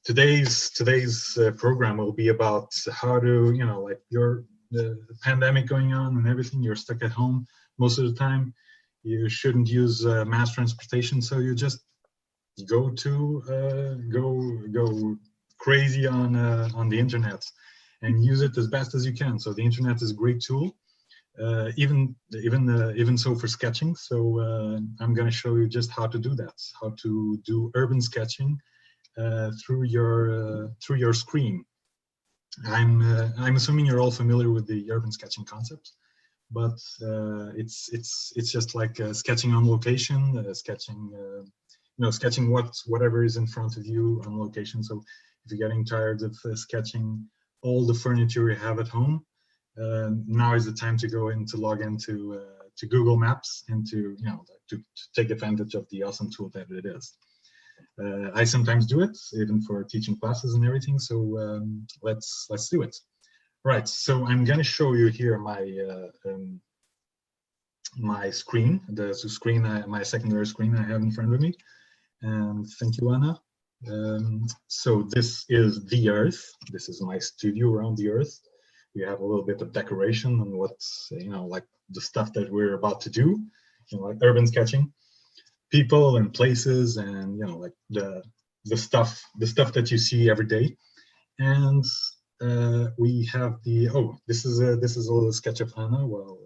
Today's program will be about how to, like the pandemic going on and everything. You're stuck at home most of the time. You shouldn't use mass transportation, so you just go crazy on the internet and use it as best as you can. So the internet is a great tool, even so for sketching. So I'm going to show you just how to do that, how to do urban sketching through your screen. I'm assuming you're all familiar with the urban sketching concept, but it's just like sketching on location, sketching whatever is in front of you on location. So if you're getting tired of sketching all the furniture you have at home, now is the time to go in to log into to Google Maps and to take advantage of the awesome tool that it is. I sometimes do it even for teaching classes and everything. So let's do it. Right. So I'm going to show you here my screen, my secondary screen I have in front of me. And thank you, Anna. So this is the Earth. This is my studio around the Earth. We have a little bit of decoration and what's like the stuff that we're about to do, like urban sketching, people and places, and like the stuff that you see every day. And we have this is a little sketch of Anna. Well,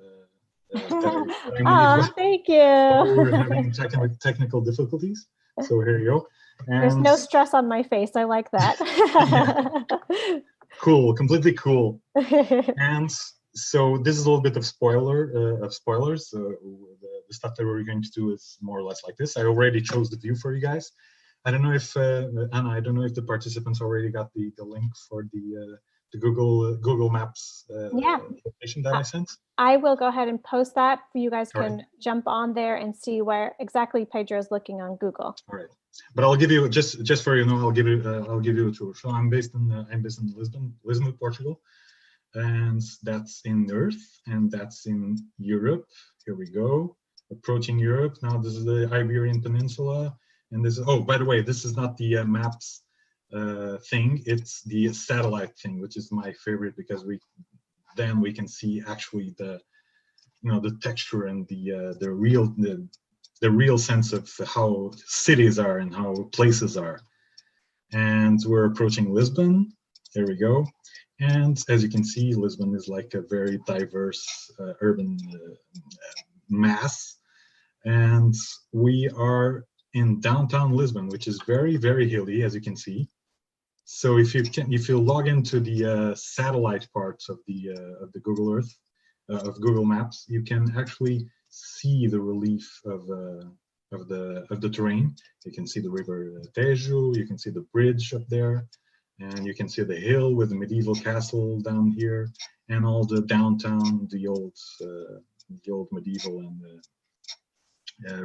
thank you. We're having technical difficulties. So here you go. And there's no stress on my face. I like that. Yeah. Cool, completely cool. And so this is a little bit of spoilers. The stuff that we're going to do is more or less like this. I already chose the view for you guys. I don't know if Anna, I don't know if the participants already got the link for the Google Maps location that I sent. I will go ahead and post that. You guys can jump on there and see where exactly Pedro is looking on Google. All right, but I'll give you just for I'll give you a tour. So I'm based in Lisbon, Portugal, and that's in Earth, and that's in Europe. Here we go, approaching Europe. Now this is the Iberian Peninsula, and this is by the way, this is not the maps thing. It's the satellite thing, which is my favorite because we can see actually the texture and the real sense of how cities are and how places are. And we're approaching Lisbon. There we go. And as you can see, Lisbon is like a very diverse urban mass. And we are in downtown Lisbon, which is very, very hilly, as you can see. So if you log into the satellite parts of the Google Earth, of Google Maps, you can actually see the relief of the terrain. You can see the river Tejo, you can see the bridge up there, and you can see the hill with the medieval castle down here, and all the downtown, the old medieval and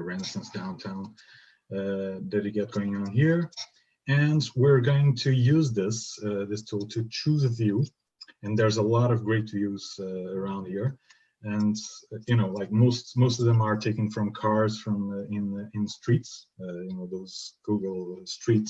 Renaissance downtown that you get going on here. And we're going to use this tool to choose a view, and there's a lot of great views around here. And like most of them are taken from cars from in streets, those Google Street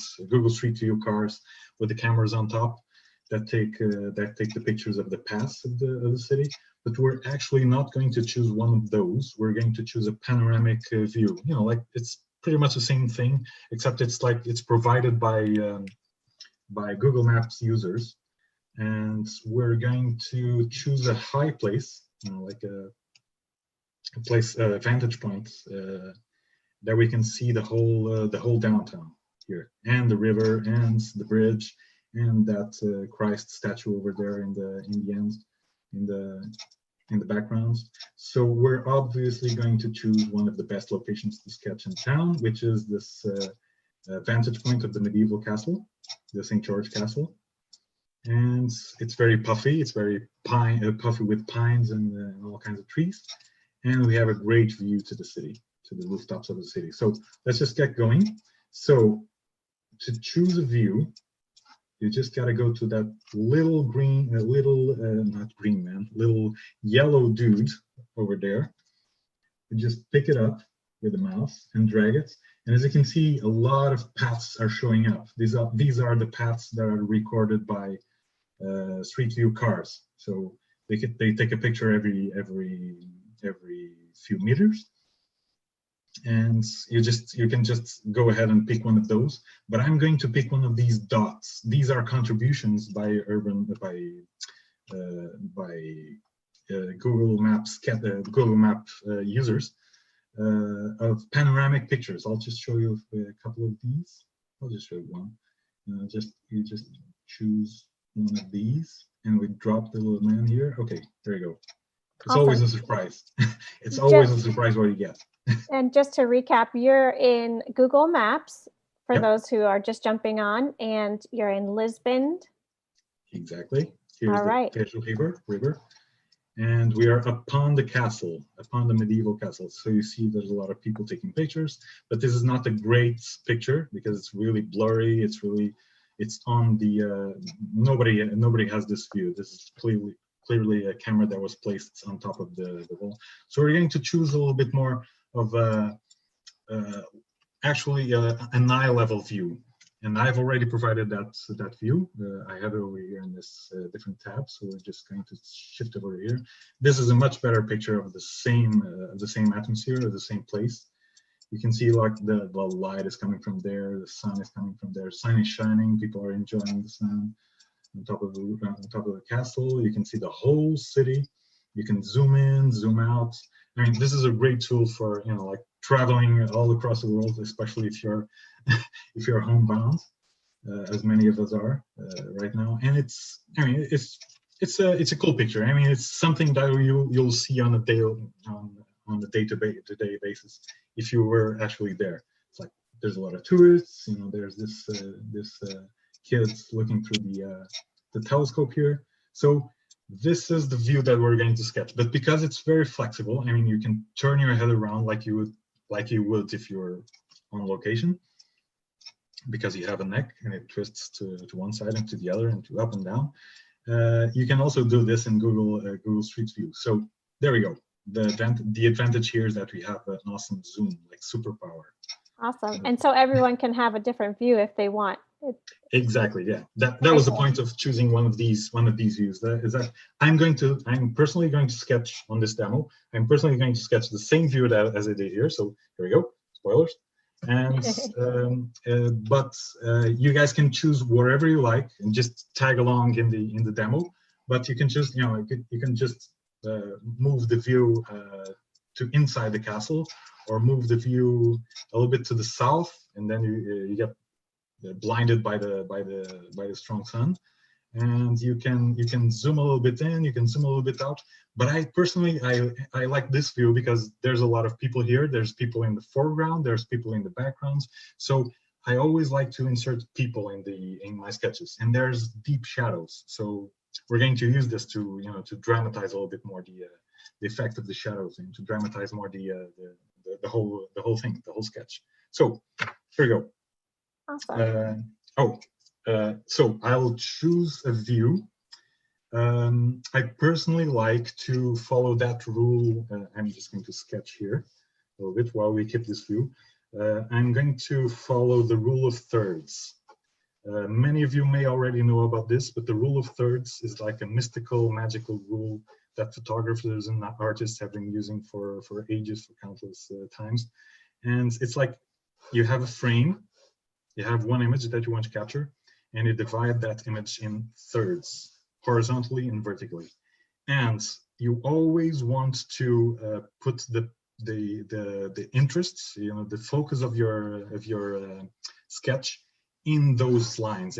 View cars with the cameras on top that take the pictures of the paths of the city. But we're actually not going to choose one of those. We're going to choose a panoramic view. Like it's pretty much the same thing, except it's provided by Google Maps users, and we're going to choose a high place, like a place, vantage point that we can see the whole downtown here, and the river, and the bridge, and that Christ statue over there in the end, in the background. So we're obviously going to choose one of the best locations to sketch in town, which is this vantage point of the medieval castle, the St. George Castle. And it's very puffy. It's very puffy with pines and all kinds of trees. And we have a great view to the city, to the rooftops of the city. So let's just get going. So to choose a view, you just got to go to that little green, not green man, little yellow dude over there. You just pick it up with the mouse and drag it, And as you can see, a lot of paths are showing up. These are the paths that are recorded by Street View cars. So they take a picture every few meters, and you can just go ahead and pick one of those. But I'm going to pick one of these dots. These are contributions by Google Maps users of panoramic pictures. I'll just show you a couple of these. I'll just show you one. You just choose one of these, and we drop the little man here. Okay, there you go. It's Awesome. always a surprise. It's always a surprise what you get. And just to recap, you're in Google Maps for Yep. those who are just jumping on, and you're in Lisbon. Exactly. Here's All right. the Pedro River. And we are upon the castle, upon the medieval castle. So you see there's a lot of people taking pictures, but this is not a great picture because it's really blurry. It's on the, nobody has this view. This is clearly a camera that was placed on top of the wall. So we're going to choose a little bit more of actually an eye level view. And I've already provided that view. I have it over here in this different tab. So we're just going to shift over here. This is a much better picture of the same atmosphere, of the same place. You can see like the light is coming from there, the sun is coming from there, the sun is shining, people are enjoying the sun on top of the castle. You can see the whole city. You can zoom in, zoom out. I mean, this is a great tool for like traveling all across the world, especially if you're if you're homebound, as many of us are right now. And it's a cool picture. I mean, it's something that you'll see on a day-to-day basis if you were actually there. It's like there's a lot of tourists. There's this kids looking through the telescope here. So this is the view that we're going to sketch. But because it's very flexible, I mean, you can turn your head around like you would if you were on location, because you have a neck and it twists to one side and to the other and to up and down. You can also do this in Google Street View. So there we go. The advantage here is that we have an awesome zoom, like superpower. Awesome. And so everyone can have a different view if they want. Exactly. Yeah. That was the point of choosing one of these views. Is that I'm personally going to sketch on this demo. I'm personally going to sketch the same view as I did here. So here we go. Spoilers. And but you guys can choose wherever you like and just tag along in the demo. But you can just you can just move the view to inside the castle, or move the view a little bit to the south, and then you get blinded by the strong sun. And you can zoom a little bit in, you can zoom a little bit out. But I personally like this view because there's a lot of people here. There's people in the foreground, there's people in the backgrounds. So I always like to insert people in my sketches, and there's deep shadows. So we're going to use this to dramatize a little bit more the effect of the shadows, and to dramatize more the whole thing, the whole sketch. So here we go. Awesome. So I'll choose a view. I personally like to follow that rule. I'm just going to sketch here a little bit while we keep this view. I'm going to follow the rule of thirds. Many of you may already know about this, but the rule of thirds is like a mystical, magical rule that photographers and artists have been using for ages, for countless times. And it's like you have a frame, you have one image that you want to capture, and you divide that image in thirds, horizontally and vertically. And you always want to put the interests, the focus of your sketch in those lines,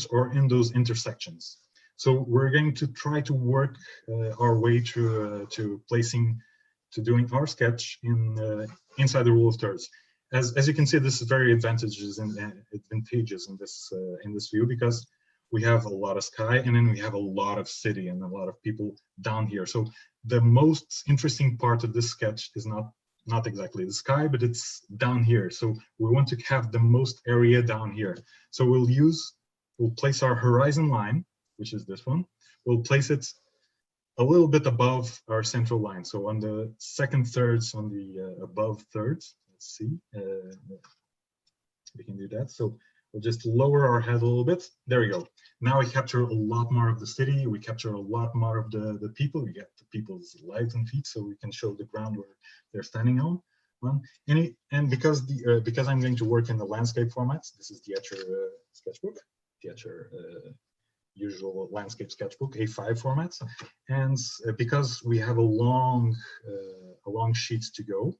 or in those intersections. So we're going to try to work our way to doing our sketch inside the rule of thirds. As you can see, this is very advantageous in this view, because we have a lot of sky, and then we have a lot of city and a lot of people down here. So the most interesting part of this sketch is not exactly the sky, but it's down here. So we want to have the most area down here. So we'll place our horizon line, which is this one. We'll place it a little bit above our central line. So on the second thirds, on the above thirds, let's see, We can do that. So we'll just lower our head a little bit. There we go. Now we capture a lot more of the city. We capture a lot more of the people. We get the people's legs and feet, so we can show the ground where they're standing on. And because I'm going to work in the landscape formats, this is the Etcher sketchbook, the Etcher usual landscape sketchbook, A5 formats, and because we have a long sheet to go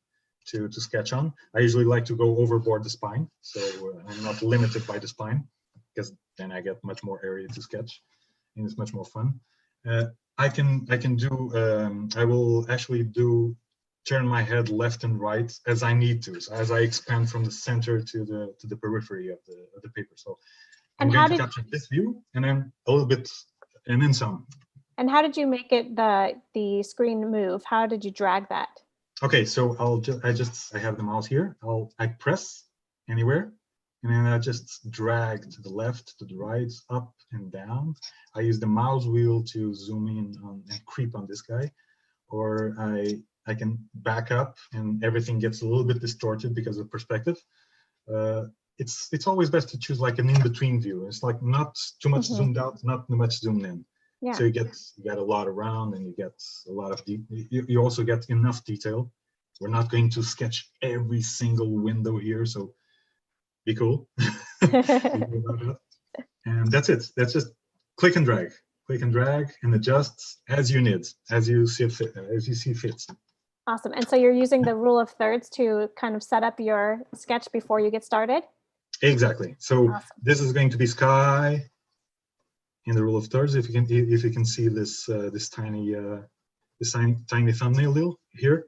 to sketch on, I usually like to go overboard the spine, so I'm not limited by the spine, because then I get much more area to sketch, and it's much more fun. I will actually turn my head left and right as I need to, so as I expand from the center to the periphery of the paper. So I'm going to capture this view, and then a little bit, and then some. And how did you make it the screen move? How did you drag that? Okay, so I have the mouse here. I press anywhere, and then I just drag to the left, to the right, up and down. I use the mouse wheel to zoom in on and creep on this guy, or I can back up and everything gets a little bit distorted because of perspective. It's always best to choose like an in-between view. It's like not too much zoomed out, not too much zoomed in. Yeah. So you get a lot around, and you get a lot of you also get enough detail. We're not going to sketch every single window here, so be cool. And that's it. That's just click and drag, and adjust as you need, as you see fit. Awesome. And so you're using the rule of thirds to kind of set up your sketch before you get started? Exactly. So awesome. This is going to be sky in the rule of thirds. If you can see this tiny thumbnail here,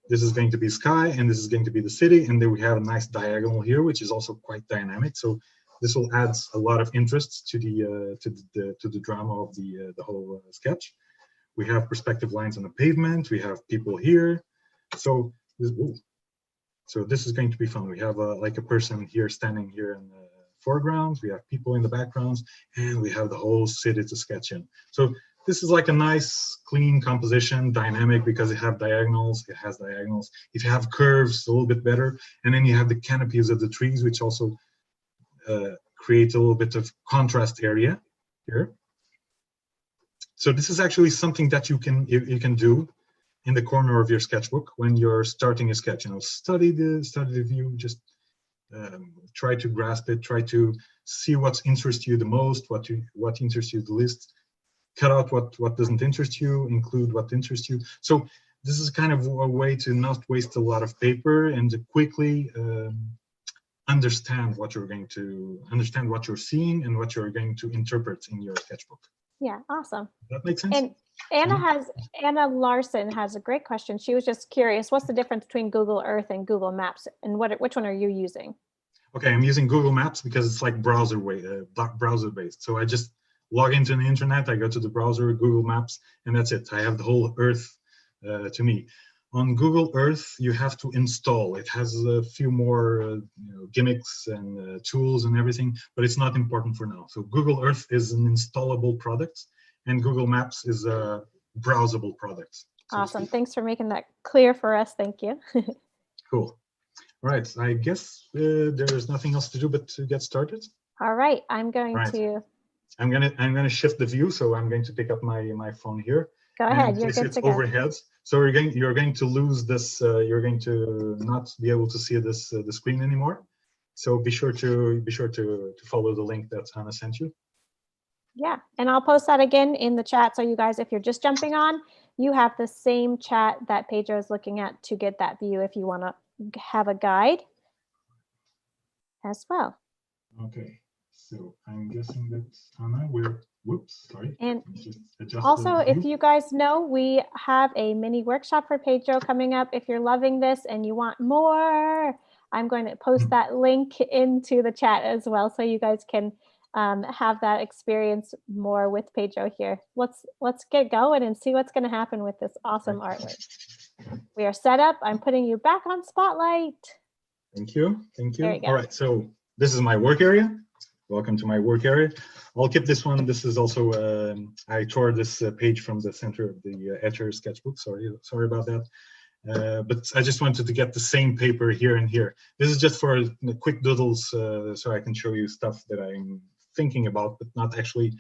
this is going to be sky, and this is going to be the city, and then we have a nice diagonal here, which is also quite dynamic. So this will add a lot of interest to the drama of the whole sketch. We have perspective lines on the pavement. We have people here. So this is going to be fun. We have like a person here standing here in the foreground. We have people in the backgrounds, and we have the whole city to sketch in. So this is like a nice, clean composition, dynamic, because it has diagonals. If you have curves, a little bit better. And then you have the canopies of the trees, which also create a little bit of contrast area here. So this is actually something that you can do in the corner of your sketchbook when you're starting a sketch. Study the view, just try to grasp it, try to see what interests you the most, what interests you the least. Cut out what doesn't interest you, include what interests you. So this is kind of a way to not waste a lot of paper and to quickly understand what you're seeing and what you're going to interpret in your sketchbook. Yeah, awesome. That makes sense. And Anna Larson has a great question. She was just curious, what's the difference between Google Earth and Google Maps, and which one are you using? Okay, I'm using Google Maps because it's like browser based. So I just log into the internet, I go to the browser, Google Maps, and that's it. I have the whole Earth to me. On Google Earth, you have to install. It has a few more gimmicks and tools and everything, but it's not important for now. So Google Earth is an installable product, and Google Maps is a browsable product. Awesome. Thanks for making that clear for us. Thank you. Cool. All right. I guess there's nothing else to do but to get started. All right. I'm going to shift the view, so I'm going to pick up my phone here. Go ahead. You're good to go. Overhead, so you're going to lose this. You're going to not be able to see this the screen anymore. So be sure to follow the link that Anna sent you. Yeah, and I'll post that again in the chat. So you guys, if you're just jumping on, you have the same chat that Pedro is looking at to get that view if you want to have a guide as well. Okay. So I'm guessing that Anna, sorry. And also, if you guys know, we have a mini workshop for Pedro coming up. If you're loving this and you want more, I'm going to post that link into the chat as well, so you guys can have that experience more with Pedro here. Let's get going and see what's going to happen with this awesome artwork. We are set up. I'm putting you back on Spotlight. Thank you. There you go. All right. So this is my work area. Welcome to my work area. I'll keep this one. This is also, I tore this page from the center of the Etcher sketchbook. Sorry about that. But I just wanted to get the same paper here and here. This is just for quick doodles, so I can show you stuff that I'm thinking about, but not actually.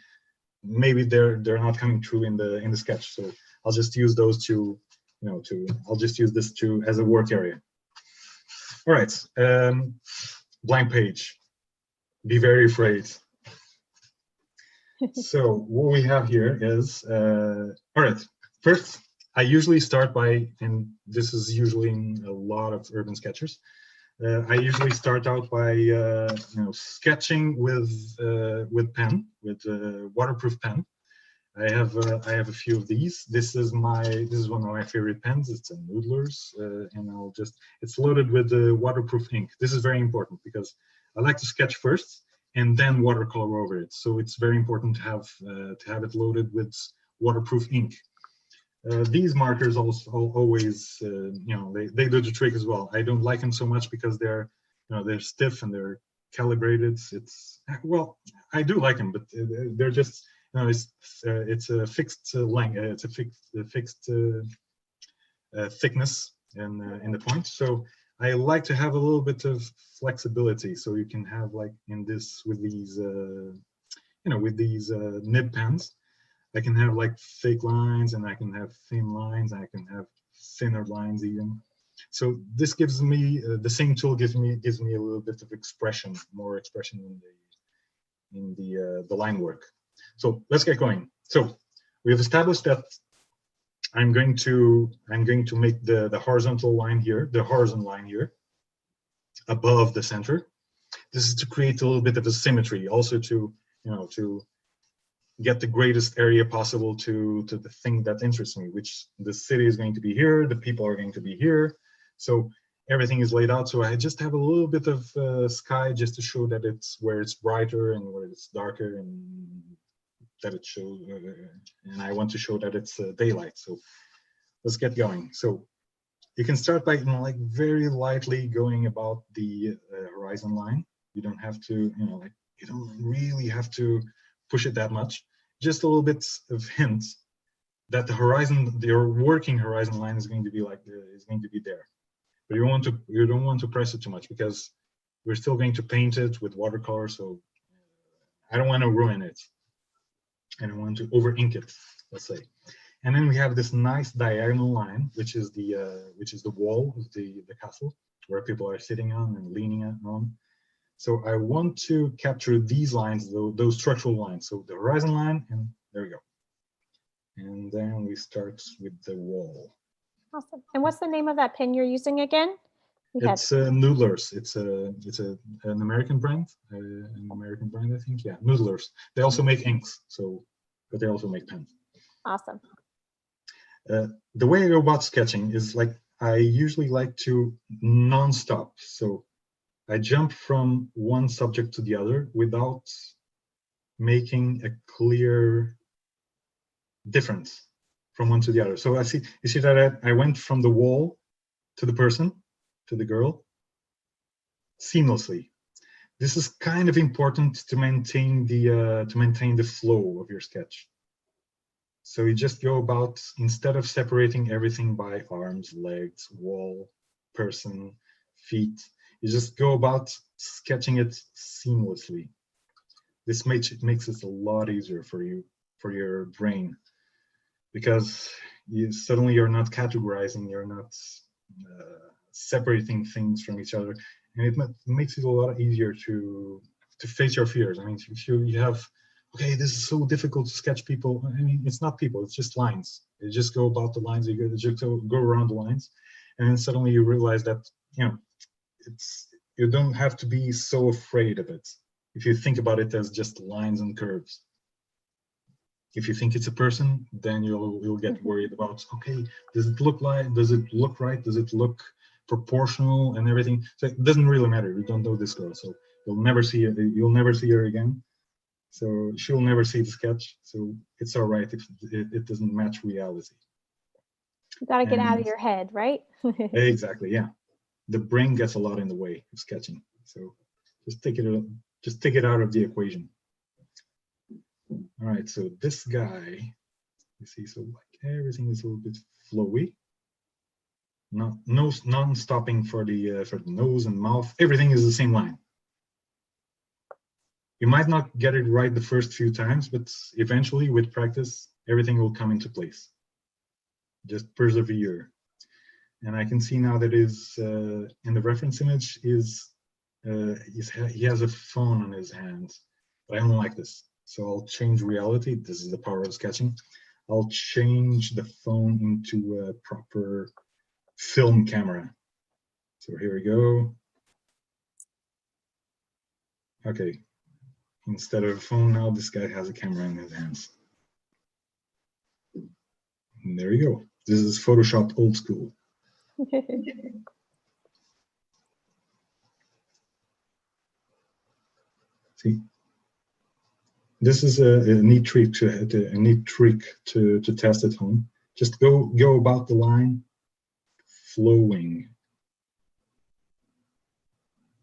Maybe they're not coming true in the sketch. So I'll just use those to, I'll just use this as a work area. All right, blank page. Be very afraid. So what we have here is, all right, first, I usually start by, and this is usually in a lot of urban sketchers, I usually start out by sketching with pen, with waterproof pen. I have a few of these. This is one of my favorite pens. It's a Noodler's, and it's loaded with waterproof ink. This is very important because I like to sketch first and then watercolor over it. So it's very important to have it loaded with waterproof ink. These markers also always, they do the trick as well. I don't like them so much because they're stiff and they're calibrated. Well, I do like them, but they're just, it's a fixed length. It's a fixed thickness in the point. So I like to have a little bit of flexibility. So you can have with these nib pens. I can have like thick lines, and I can have thin lines, and I can have thinner lines even. So this gives me the same tool gives me a little bit of expression, more expression in the line work. So let's get going. So we have established that I'm going to make the horizontal line here, the horizon line here, above the center. This is to create a little bit of a symmetry, also to get the greatest area possible to the thing that interests me, which the city is going to be here, the people are going to be here. So everything is laid out. So I just have a little bit of sky just to show that it's where it's brighter and where it's darker, and that it shows. And I want to show that it's daylight. So let's get going. So you can start by very lightly going about the horizon line. You don't have to, you don't really have to push it that much. Just a little bit of hints that your working horizon line is going to be there. But you don't want to press it too much because we're still going to paint it with watercolor. So I don't want to ruin it. I don't want to over ink it, let's say. And then we have this nice diagonal line, which is the wall of the castle where people are sitting on and leaning on. So I want to capture these lines, those structural lines. So the horizon line, and there we go. And then we start with the wall. Awesome. And what's the name of that pen you're using again? It's Noodler's. It's an American brand. I think. Yeah, Noodler's. They also make inks, but they also make pens. Awesome. The way I go about sketching is I usually like to non-stop. So I jump from one subject to the other without making a clear difference from one to the other. So you see that I went from the wall to the person, to the girl, seamlessly. This is kind of important to maintain the flow of your sketch. So you just go about, instead of separating everything by arms, legs, wall, person, feet, you just go about sketching it seamlessly. This makes it a lot easier for your brain, because suddenly you're not categorizing, you're not separating things from each other, and it makes it a lot easier to face your fears. I mean, if you have, okay, this is so difficult to sketch people. I mean, it's not people, it's just lines. You just go about the lines, you just go around the lines, and then suddenly you realize that, you don't have to be so afraid of it if you think about it as just lines and curves. If you think it's a person, then you'll get worried about, okay, does it look right? Does it look proportional and everything? So it doesn't really matter. You don't know this girl, so you'll never see her again. So she'll never see the sketch. So it's all right if it doesn't match reality. You got to get out of your head, right? Exactly, yeah. The brain gets a lot in the way of sketching. So just take it out of the equation. All right, so this guy, you see, so everything is a little bit flowy. non-stopping for the nose and mouth. Everything is the same line. You might not get it right the first few times, but eventually, with practice, everything will come into place. Just persevere. And I can see now that is in the reference image is he has a phone on his hand, but I don't like this. So I'll change reality. This is the power of sketching. I'll change the phone into a proper film camera. So here we go. Okay. Instead of a phone now, this guy has a camera in his hands. And there you go. This is Photoshop old school. See, this is a neat trick to test at home. Just go about the line, flowing,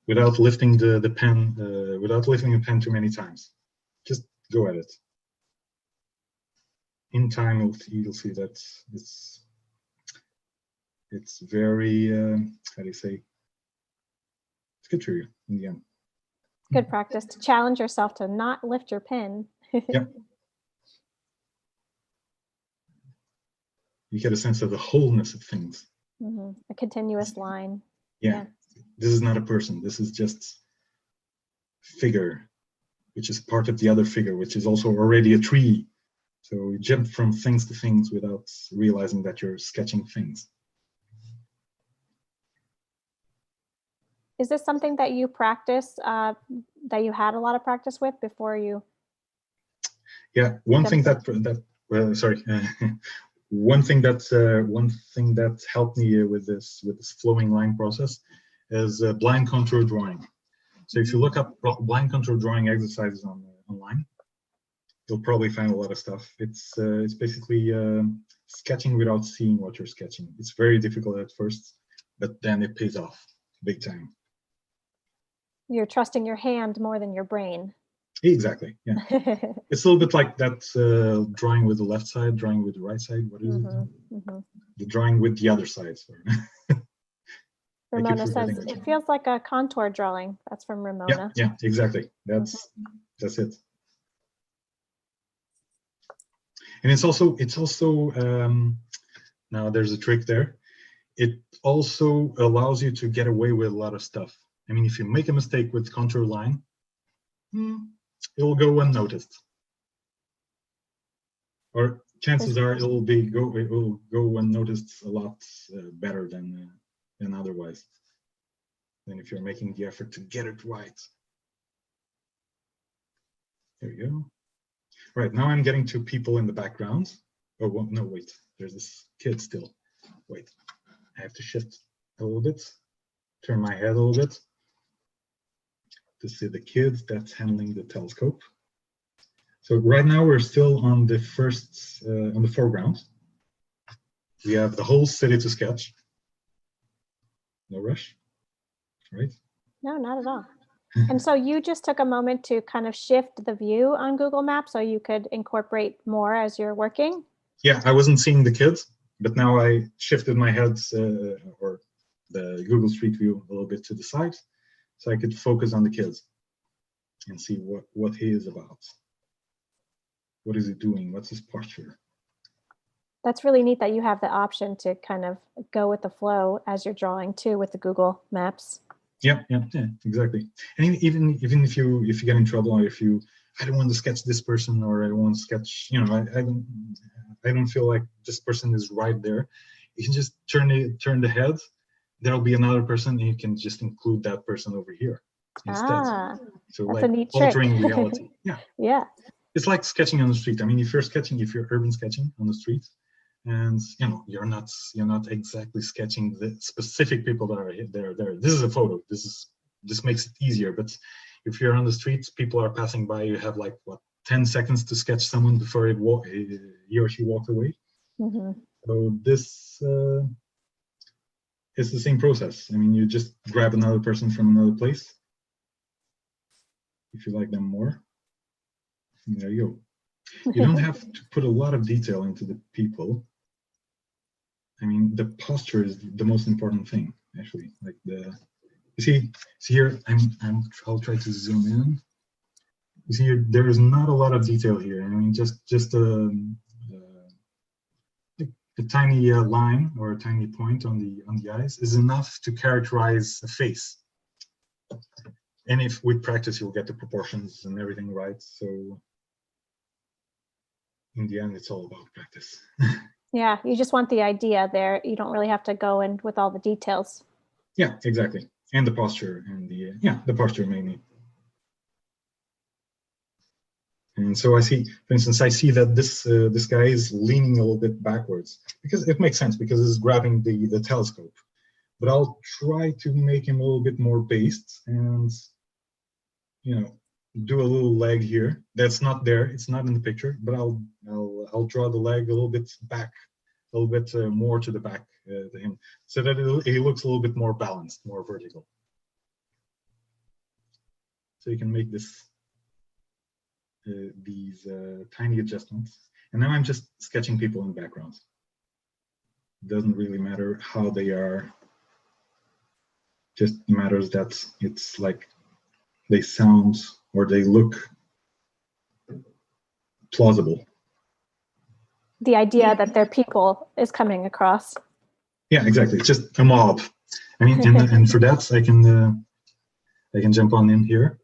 without lifting the pen, without lifting the pen too many times. Just go at it. In time, you'll see that it's very how do you say? It's good for you in the end. Good practice to challenge yourself to not lift your pen. Yep. You get a sense of the wholeness of things. Mm-hmm. A continuous line. Yeah. This is not a person. This is just figure, which is part of the other figure, which is also already a tree. So you jump from things to things without realizing that you're sketching things. Is this something that you practice, that you had a lot of practice with before you? Yeah, one thing that helped me with this flowing line process is blind contour drawing. So if you look up blind contour drawing exercises online, you'll probably find a lot of stuff. It's basically sketching without seeing what you're sketching. It's very difficult at first, but then it pays off big time. You're trusting your hand more than your brain. Exactly. Yeah. It's a little bit like that drawing with the left side, drawing with the right side. What is it? Mm-hmm. The drawing with the other side. Ramona says it feels like a contour drawing. That's from Ramona. Yeah, exactly. That's it. And it's also now there's a trick there. It also allows you to get away with a lot of stuff. I mean, if you make a mistake with contour line, it will go unnoticed, or chances are it will go unnoticed a lot better than otherwise. Than if you're making the effort to get it right. There we go. Right, now I'm getting to people in the background. Oh, well, no, wait, there's this kid still. Wait, I have to shift a little bit, turn my head a little bit to see the kid that's handling the telescope. So right now we're still on the on the foreground. We have the whole city to sketch. No rush, right? No, not at all. And so you just took a moment to kind of shift the view on Google Maps so you could incorporate more as you're working? Yeah, I wasn't seeing the kids, but now I shifted my head or the Google Street View a little bit to the side so I could focus on the kids and see what he is about. What is he doing? What's his posture? That's really neat that you have the option to kind of go with the flow as you're drawing too with the Google Maps. Yeah, exactly. And even if you get in trouble, or I don't want to sketch this person, or I don't want to sketch, I don't feel like this person is right there. You can just turn the head. There'll be another person, and you can just include that person over here instead. So that's like a neat altering trick. reality. Yeah. Yeah. It's like sketching on the street. I mean, if you're urban sketching on the street, and you're not exactly sketching the specific people that are there. This is a photo. This makes it easier. But if you're on the streets, people are passing by. You have like 10 seconds to sketch someone before he or she walks away. Mm-hmm. So this is the same process. I mean, you just grab another person from another place if you like them more. And there you go. You don't have to put a lot of detail into the people. I mean, the posture is the most important thing, actually. Like you see here, I'll try to zoom in. You see here, there is not a lot of detail here. I mean, just a tiny line or a tiny point on the eyes is enough to characterize a face. And if with practice, you'll get the proportions and everything right. So in the end, it's all about practice. Yeah, you just want the idea there. You don't really have to go in with all the details. Yeah, exactly. And the posture and the posture mainly. And so I see, for instance, I see that this guy is leaning a little bit backwards because it makes sense because it's grabbing the telescope. But I'll try to make him a little bit more based and, do a little leg here. That's not there. It's not in the picture. But I'll draw the leg a little bit back, a little bit more to the back to him, so that it looks a little bit more balanced, more vertical. So you can make this. These tiny adjustments, and now I'm just sketching people in backgrounds. It doesn't really matter how they are, just matters that it's like they sound or they look plausible. The idea that they're people is coming across. Yeah, exactly. It's just a mob. I mean, and for that I can jump on in here.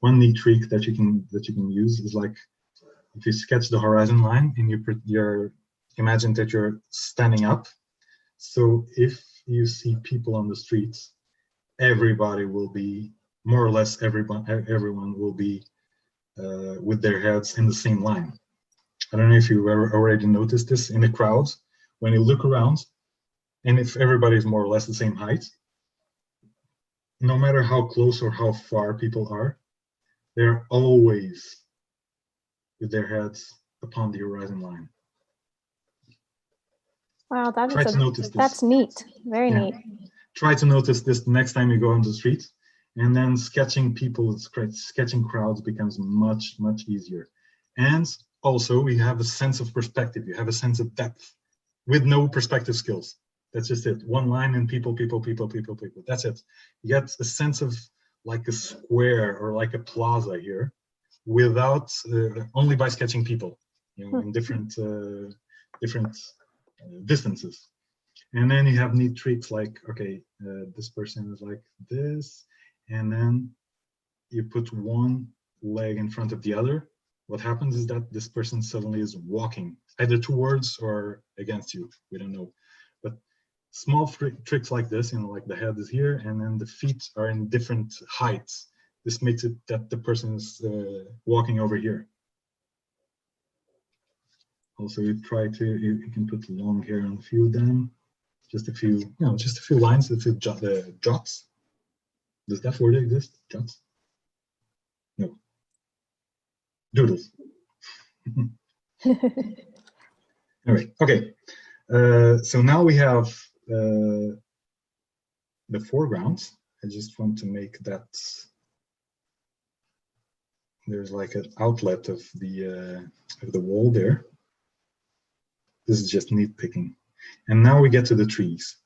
One neat trick that you can use is like if you sketch the horizon line and you're imagine that you're standing up. So if you see people on the streets, everybody will be more or less everyone will be with their heads in the same line. I don't know if you ever already noticed this in a crowd when you look around, and if everybody is more or less the same height, no matter how close or how far people are, they're always with their heads upon the horizon line. Wow, that's neat. Very neat. Try to notice this next time you go on the street, and then sketching people, sketching crowds becomes much, much easier. And also, we have a sense of perspective. You have a sense of depth with no perspective skills. That's just it. One line and people. That's it. You get a sense of like a square or like a plaza here, without only by sketching people, in different distances. And then you have neat tricks like, okay, this person is like this, and then you put one leg in front of the other. What happens is that this person suddenly is walking either towards or against you. We don't know, but small tricks like this, like the head is here and then the feet are in different heights. This makes it that the person is walking over here. Also, you can put long hair on a few of them. Just a few lines, a few jots. Does that word exist? Jots? No. Doodles. All right. Okay. So now we have the foreground. I just want to make that there's like an outlet of the wall there. This is just nitpicking. And now we get to the trees.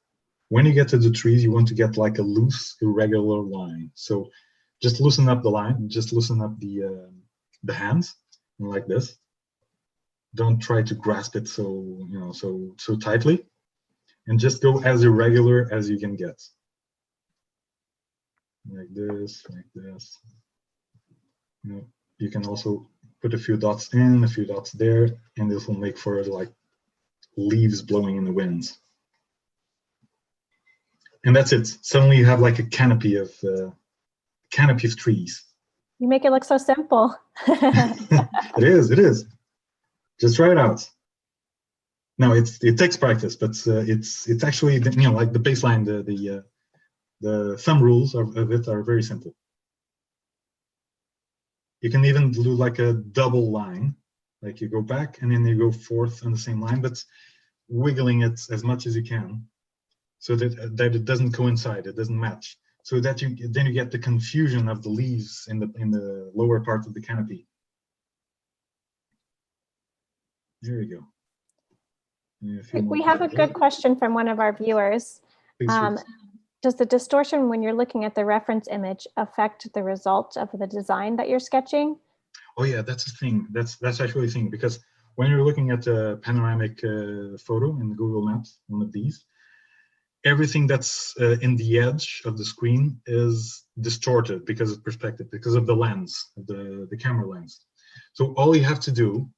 When you get to the trees, you want to get like a loose, irregular line. So just loosen up the line, just loosen up the hands like this. Don't try to grasp it so tightly, and just go as irregular as you can get. Like this, like this. You can also put a few dots in, a few dots there, and this will make for like leaves blowing in the wind. And that's it. Suddenly you have like a canopy of trees. You make it look so simple. It is. Just try it out. No, it takes practice, but it's actually like the baseline, the thumb rules of it are very simple. You can even do like a double line, like you go back and then you go forth on the same line, but wiggling it as much as you can, so that it doesn't coincide, it doesn't match, so that you get the confusion of the leaves in the lower part of the canopy. There you go. We have a good question from one of our viewers. Does the distortion, when you're looking at the reference image, affect the result of the design that you're sketching? Oh yeah, that's a thing. That's actually a thing, because when you're looking at a panoramic photo in Google Maps, one of these, everything that's in the edge of the screen is distorted because of perspective, because of the lens, the camera lens. So all you have to do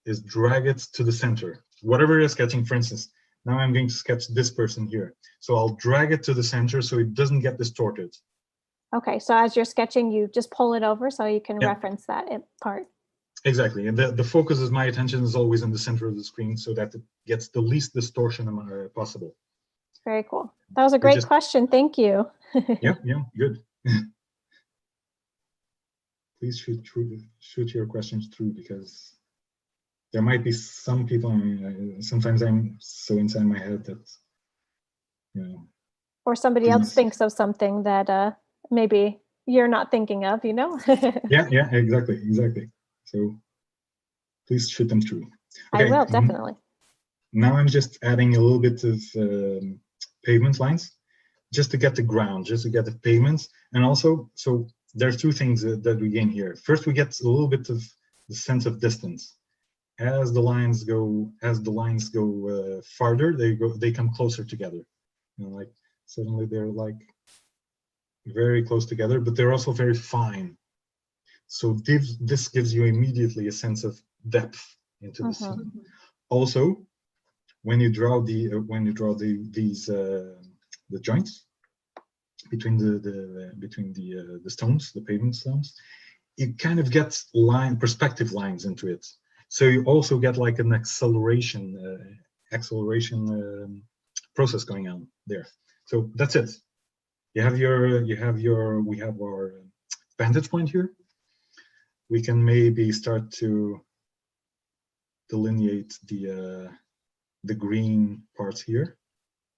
is drag it to the center. Whatever you're sketching, for instance, now I'm going to sketch this person here. So I'll drag it to the center so it doesn't get distorted. Okay, so as you're sketching, you just pull it over so you can reference that part. Exactly, and the focus of my attention is always in the center of the screen so that it gets the least distortion possible. Very cool. That was a great question. Thank you. Yeah, good. Please shoot your questions through, because there might be some people, sometimes I'm so inside my head that, or somebody else thinks of something that maybe you're not thinking of, Yeah, exactly. So please shoot them through. Okay. I will, definitely. Now I'm just adding a little bit of pavement lines, just to get the ground, just to get the pavements. And also, so there's two things that we gain here. First, we get a little bit of the sense of distance. As the lines go farther, they come closer together. Like suddenly they're like very close together, but they're also very fine. So this gives you immediately a sense of depth into the scene. Also, when you draw the joints between the stones, the pavement stones, it kind of gets perspective lines into it. So you also get like an acceleration process going on there. So that's it. We have our vantage point here. We can maybe start to delineate the green parts here,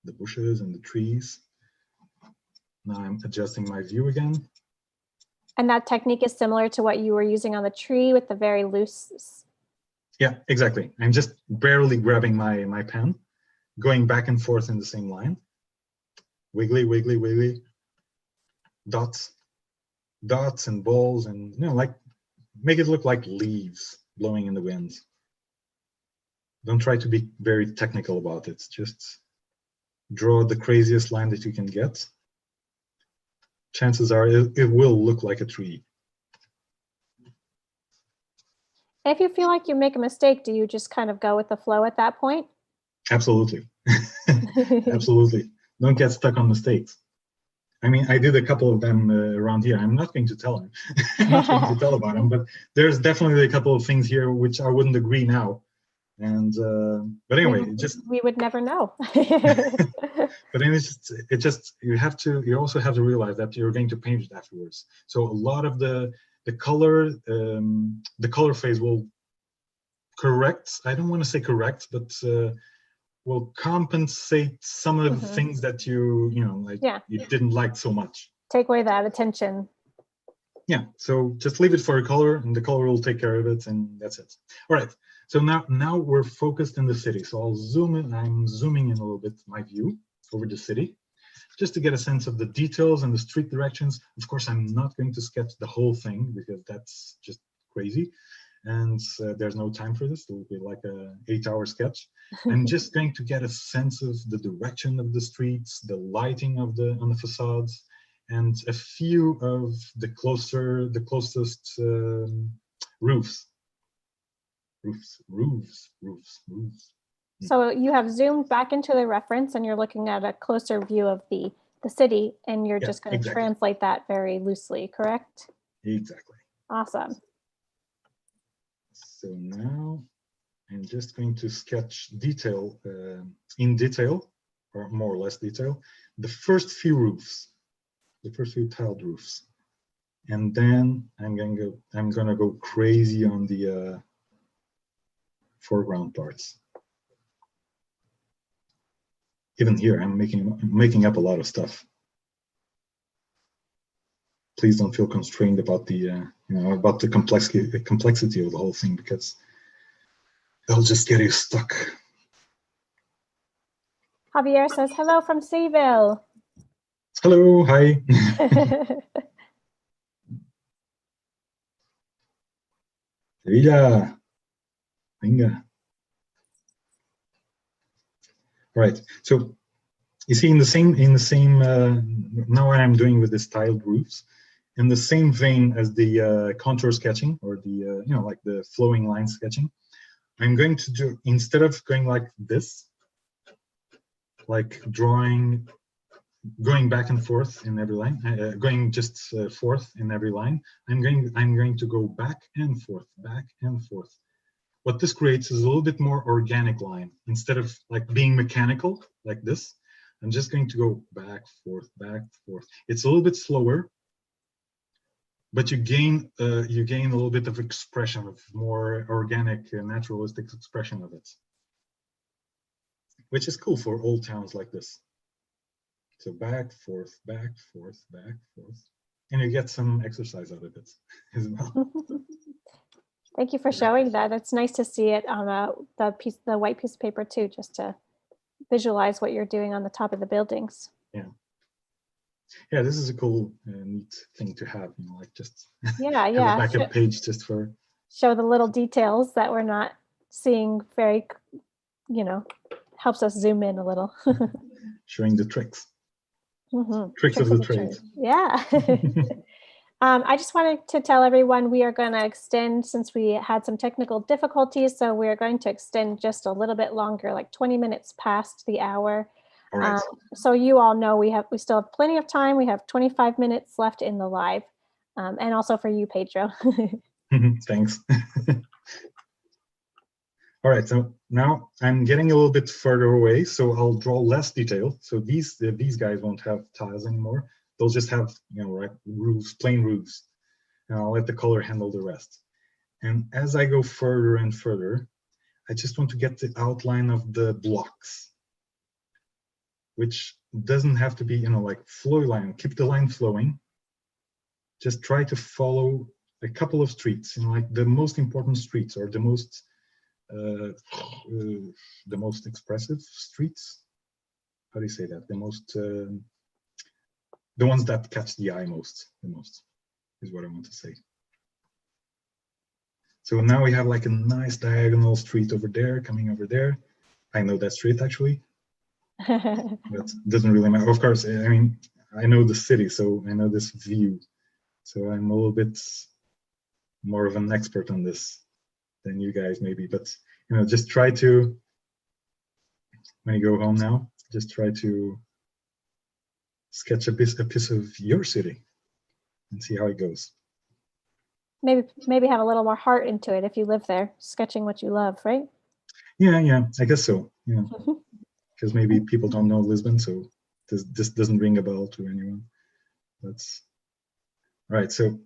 the bushes and the trees. Now I'm adjusting my view again. And that technique is similar to what you were using on the tree with the very loose. Yeah, exactly. I'm just barely grabbing my pen, going back and forth in the same line. Wiggly, wiggly, wiggly. Dots and balls, and like make it look like leaves blowing in the wind. Don't try to be very technical about it. Just draw the craziest line that you can get. Chances are it will look like a tree. If you feel like you make a mistake, do you just kind of go with the flow at that point? Absolutely. Absolutely. Don't get stuck on mistakes. I mean, I did a couple of them around here. I'm not going to tell him. I'm not going to tell about them, but there's definitely a couple of things here which I wouldn't agree now. And but anyway, we would never know. But then you also have to realize that you're going to paint it afterwards. So a lot of the color phase will correct. I don't want to say correct, but will compensate some of the things that you didn't like so much. Take away that attention. Yeah, so just leave it for a color, and the color will take care of it, and that's it. All right, so now we're focused in the city. So I'll zoom in. I'm zooming in a little bit my view over the city, just to get a sense of the details and the street directions. Of course, I'm not going to sketch the whole thing because that's just crazy. And there's no time for this. It will be like an 8-hour sketch. I'm just going to get a sense of the direction of the streets, the lighting on the facades, and a few of the closest roofs. So you have zoomed back into the reference, and you're looking at a closer view of the city, and you're just going to translate that very loosely, correct? Exactly. Awesome. So now I'm just going to sketch in detail, or more or less detail, the first few roofs, the first few tiled roofs. And then I'm gonna go crazy on the foreground parts. Even here, I'm making up a lot of stuff. Please don't feel constrained about the about the complexity of the whole thing, because they'll just get you stuck. Javier says, hello from Seville. Hello, hi. Sevilla. Venga. Right. So you see, in the same now I'm doing with this tiled roofs, in the same vein as the contour sketching or the like the flowing line sketching, I'm going to do, instead of going like this, like drawing, going back and forth in every line, going just forth in every line, I'm going to go back and forth, back and forth. What this creates is a little bit more organic line. Instead of like being mechanical like this, I'm just going to go back, forth, back, forth. It's a little bit slower, but you gain a little bit of expression, of more organic, naturalistic expression of it, which is cool for old towns like this. So back, forth, back, forth, back, forth, and you get some exercise out of it as well. Thank you for showing that. It's nice to see it on the white piece of paper too, just to visualize what you're doing on the top of the buildings. Yeah, this is a cool, neat thing to have. Like just yeah, have a backup page just for show the little details that we're not seeing. Very, helps us zoom in a little. Showing the tricks. Tricks of the trade. Yeah. I just wanted to tell everyone we are going to extend, since we had some technical difficulties, so we're going to extend just a little bit longer, like 20 minutes past the hour. All right. So you all know we still have plenty of time. We have 25 minutes left in the live, and also for you, Pedro. Thanks. All right, so now I'm getting a little bit further away, so I'll draw less detail. So these guys won't have tiles anymore. They'll just have, right, roofs, plain roofs. And I'll let the color handle the rest. And as I go further and further, I just want to get the outline of the blocks, which doesn't have to be, like flow line. Keep the line flowing. Just try to follow a couple of streets, like the most important streets, or the most expressive streets. How do you say that? The most, the ones that catch the eye most, is what I want to say. So now we have like a nice diagonal street over there, coming over there. I know that street actually. That doesn't really matter. Of course, I mean, I know the city, so I know this view. So I'm a little bit more of an expert on this than you guys maybe, but just try to, when you go home now, just try to sketch a piece of your city and see how it goes. Maybe have a little more heart into it if you live there, sketching what you love, right? Yeah, I guess so. Yeah, because maybe people don't know Lisbon, so this doesn't ring a bell to anyone. That's right. So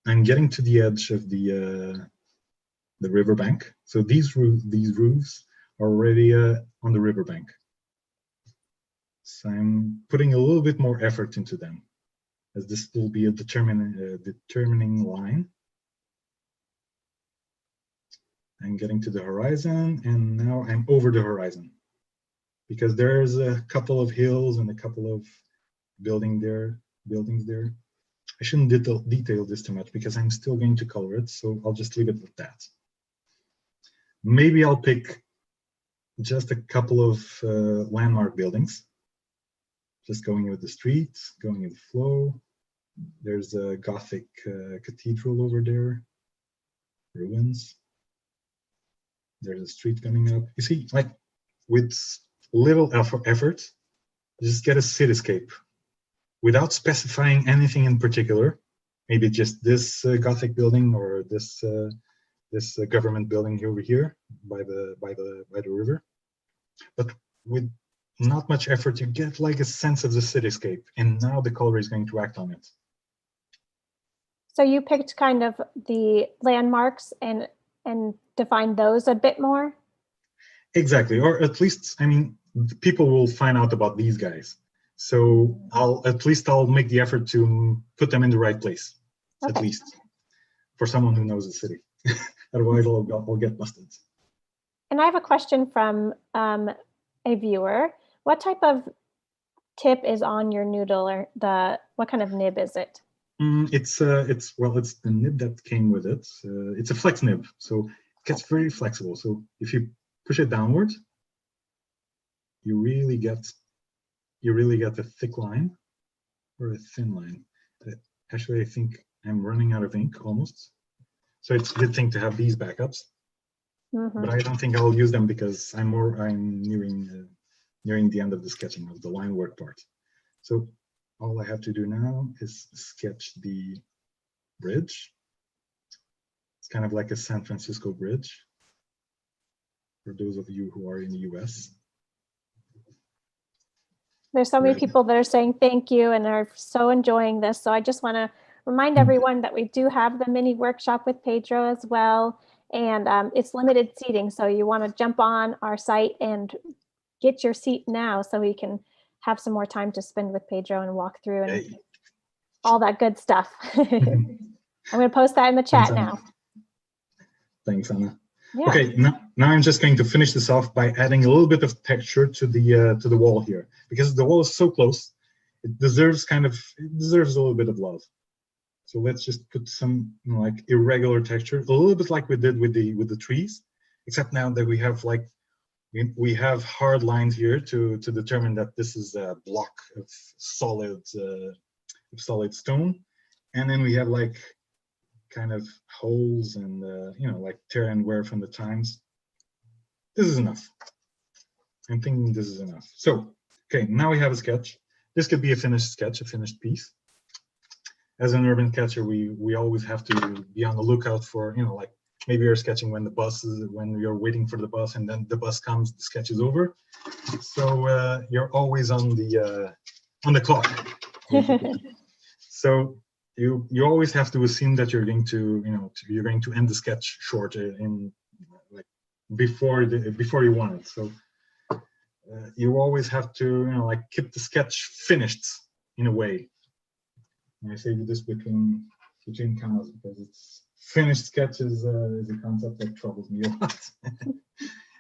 I'm getting to the edge of the riverbank. So these roofs are already on the riverbank. So I'm putting a little bit more effort into them, as this will be a determining line. I'm getting to the horizon, and now I'm over the horizon, because there's a couple of hills and a couple of buildings there. I shouldn't detail this too much because I'm still going to color it, so I'll just leave it at that. Maybe I'll pick just a couple of landmark buildings, just going with the street, going with the flow. There's a Gothic cathedral over there, ruins. There's a street coming up. You see, like with little effort, just get a cityscape without specifying anything in particular. Maybe just this Gothic building, or this government building over here by the river. But with not much effort, you get like a sense of the cityscape, and now the color is going to act on it. So you picked kind of the landmarks and define those a bit more? Exactly, or at least, I mean, people will find out about these guys. So I'll make the effort to put them in the right place, okay. At least for someone who knows the city. Otherwise, I'll get busted. And I have a question from a viewer. What type of tip is on your noodle, or what kind of nib is it? It's the nib that came with it. It's a flex nib, so it gets very flexible. So if you push it downward, you really get a thick line or a thin line. Actually, I think I'm running out of ink almost. So it's a good thing to have these backups. But I don't think I'll use them because I'm nearing the end of the sketching of the line work part. So all I have to do now is sketch the bridge. It's kind of like a San Francisco bridge for those of you who are in the US. There's so many people that are saying thank you and are so enjoying this. So I just want to remind everyone that we do have the mini workshop with Pedro as well. And it's limited seating. So you want to jump on our site and get your seat now so we can have some more time to spend with Pedro and walk through and all that good stuff. I'm going to post that in the chat now. Thanks, Anna. Yeah. Okay, now I'm just going to finish this off by adding a little bit of texture to the wall here, because the wall is so close. It deserves a little bit of love. So let's just put some like irregular texture, a little bit like we did with the trees, except now that we have like we have hard lines here to determine that this is a block of solid stone, and then we have like kind of holes and like tear and wear from the times. This is enough. I'm thinking this is enough. So okay, now we have a sketch. This could be a finished sketch, a finished piece. As an urban sketcher, we always have to be on the lookout for, like maybe you're sketching when you're waiting for the bus, and then the bus comes, the sketch is over. So you're always on the clock. So you always have to assume that you're going to end the sketch short in like before you want it. So you always have to like keep the sketch finished in a way. And I say this between commas because it's finished sketch is a concept that troubles me a lot.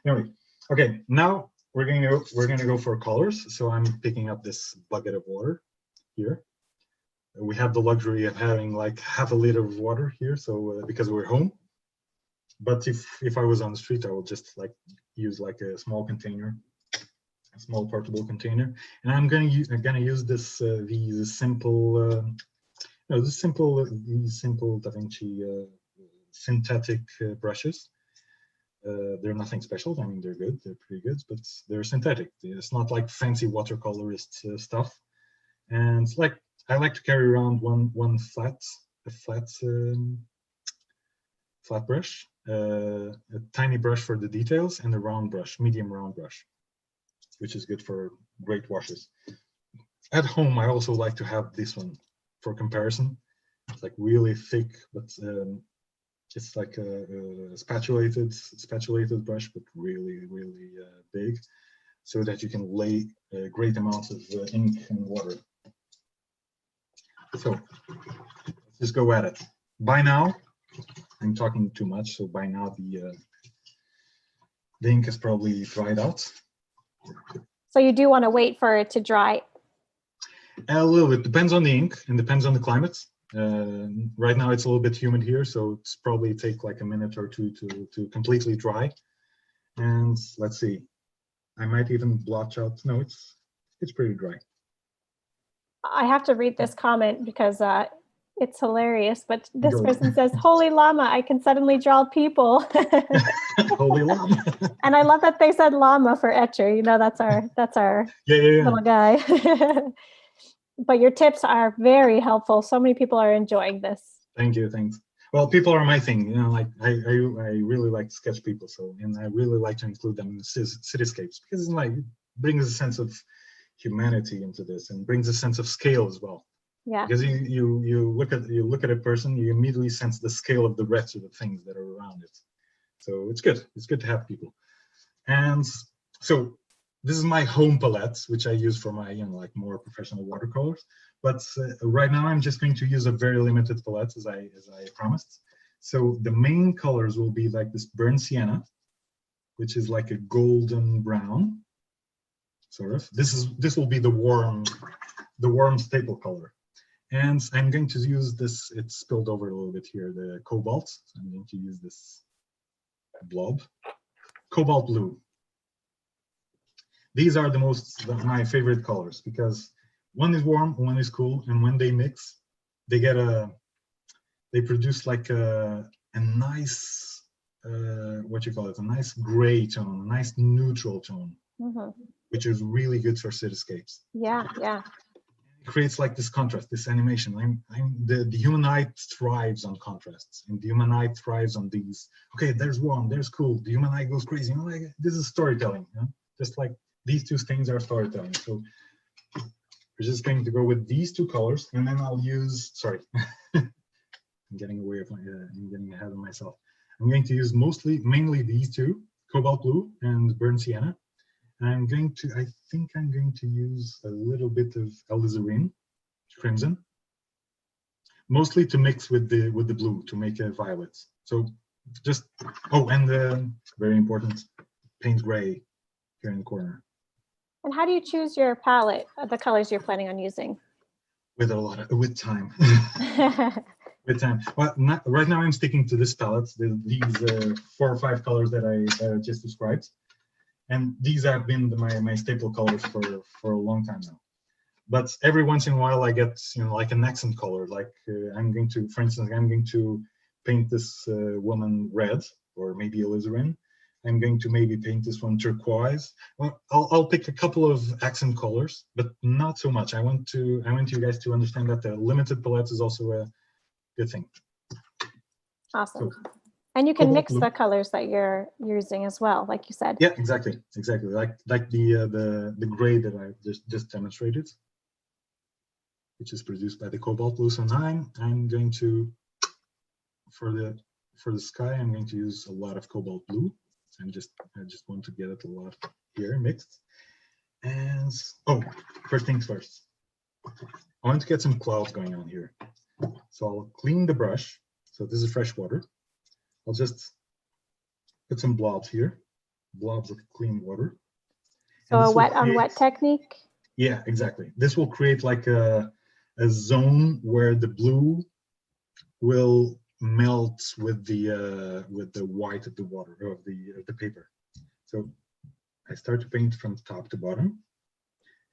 Anyway, okay, now we're gonna go for colors. So I'm picking up this bucket of water here. We have the luxury of having like half a liter of water here, so because we're home. But if I was on the street, I would just like use like a small container, a small portable container, and I'm gonna use this these simple Da Vinci synthetic brushes. They're nothing special. I mean, they're good. They're pretty good, but they're synthetic. It's not like fancy watercolorist stuff. And like I like to carry around one flat brush, a tiny brush for the details, and a round brush, medium round brush, which is good for great washes. At home, I also like to have this one for comparison. It's like really thick, but it's like a spatulated brush, but really big, so that you can lay great amounts of ink and water. So let's just go at it. By now, I'm talking too much, so by now the ink is probably dried out. So you do want to wait for it to dry? A little bit, depends on the ink and depends on the climate. Right now it's a little bit humid here, so it's probably take like a minute or two to completely dry. And let's see, I might even blotch out. No, it's pretty dry. I have to read this comment because it's hilarious, but this person says, "Holy llama, I can suddenly draw people." Holy llama. And I love that they said llama for etcher. That's our little guy. But your tips are very helpful. So many people are enjoying this. Thank you, thanks. Well, people are my thing, like I really like to sketch people, and I really like to include them in the cityscapes because it brings a sense of humanity into this and brings a sense of scale as well. Yeah. Because you look at a person, you immediately sense the scale of the rest of the things that are around it. So it's good. It's good to have people. And so this is my home palette, which I use for my like more professional watercolors. But right now I'm just going to use a very limited palette as I promised. So the main colors will be like this burnt sienna, which is like a golden brown. sort of. This will be the warm staple color. And I'm going to use this, it's spilled over a little bit here, the cobalt. So I'm going to use this blob, cobalt blue. These are my favorite colors because one is warm, one is cool, and when they mix, they produce like a nice, what you call it, a nice gray tone, a nice neutral tone, which is really good for cityscapes. Yeah, yeah. It creates like this contrast, this animation. The human eye thrives on contrasts, and the human eye thrives on these. Okay, there's warm, there's cool. The human eye goes crazy. You know, like this is storytelling. You know? Just like these two things are storytelling. So we're just going to go with these two colors, and then I'll use. Sorry, I'm getting away from. I'm getting ahead of myself. I'm going to use mainly these two, cobalt blue and burnt sienna. And I think I'm going to use a little bit of alizarin, crimson, mostly to mix with the blue to make a violet. So just, and very important, paint gray here in the corner. And how do you choose your palette, the colors you're planning on using? With time. With time. Well, right now I'm sticking to this palette, these 4 or 5 colors that I just described. And these have been my staple colors for a long time now. But every once in a while I get, like an accent color, like for instance, I'm going to paint this woman red, or maybe alizarin. I'm going to maybe paint this one turquoise. Well, I'll pick a couple of accent colors, but not so much. I want you guys to understand that the limited palette is also a good thing. Awesome. So, and you can mix the colors that you're using as well, like you said. Yeah, exactly. Like the gray that I just demonstrated, which is produced by the cobalt blue. So now I'm going to, for the sky, I'm going to use a lot of cobalt blue. So I just want to get it a lot here mixed. And first things first, I want to get some clouds going on here. So I'll clean the brush. So this is fresh water. I'll just put some blobs here, blobs of clean water. So a wet on wet technique? Yeah, exactly. This will create like a zone where the blue will melt with the white of the water, of the paper. So I start to paint from top to bottom.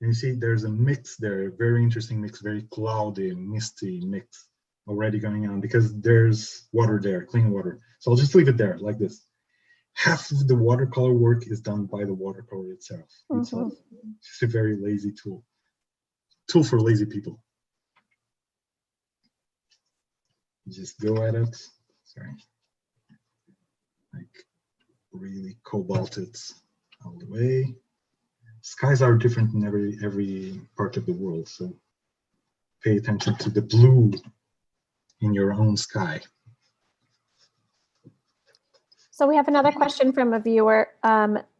And you see there's a mix there, very interesting mix, very cloudy, misty mix already going on because there's water there, clean water. So I'll just leave it there like this. Half of the watercolor work is done by the watercolor itself. It's just a very lazy tool for lazy people. Just go at it. Sorry. Like really cobalt it all the way. Skies are different in every part of the world, so pay attention to the blue in your own sky. So we have another question from a viewer.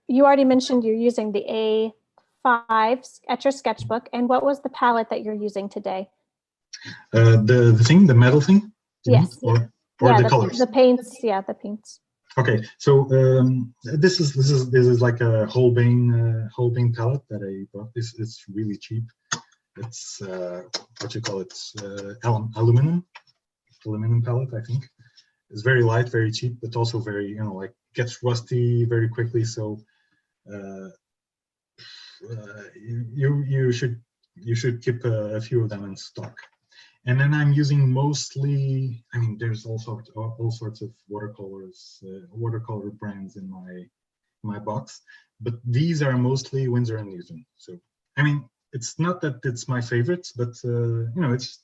You already mentioned you're using the A5 Etcher Sketchbook, and what was the palette that you're using today? The metal thing? Yes. Or the colors? The paints, yeah, the paints. Okay, so this is like a Holbein palette that I bought. It's really cheap. It's what you call it, aluminum palette, I think. It's very light, very cheap, but also very, like gets rusty very quickly. So you should keep a few of them in stock. And then I'm using mostly, there's all sorts of watercolor brands in my box, but these are mostly Winsor & Newton. So it's not that it's my favorites, but it's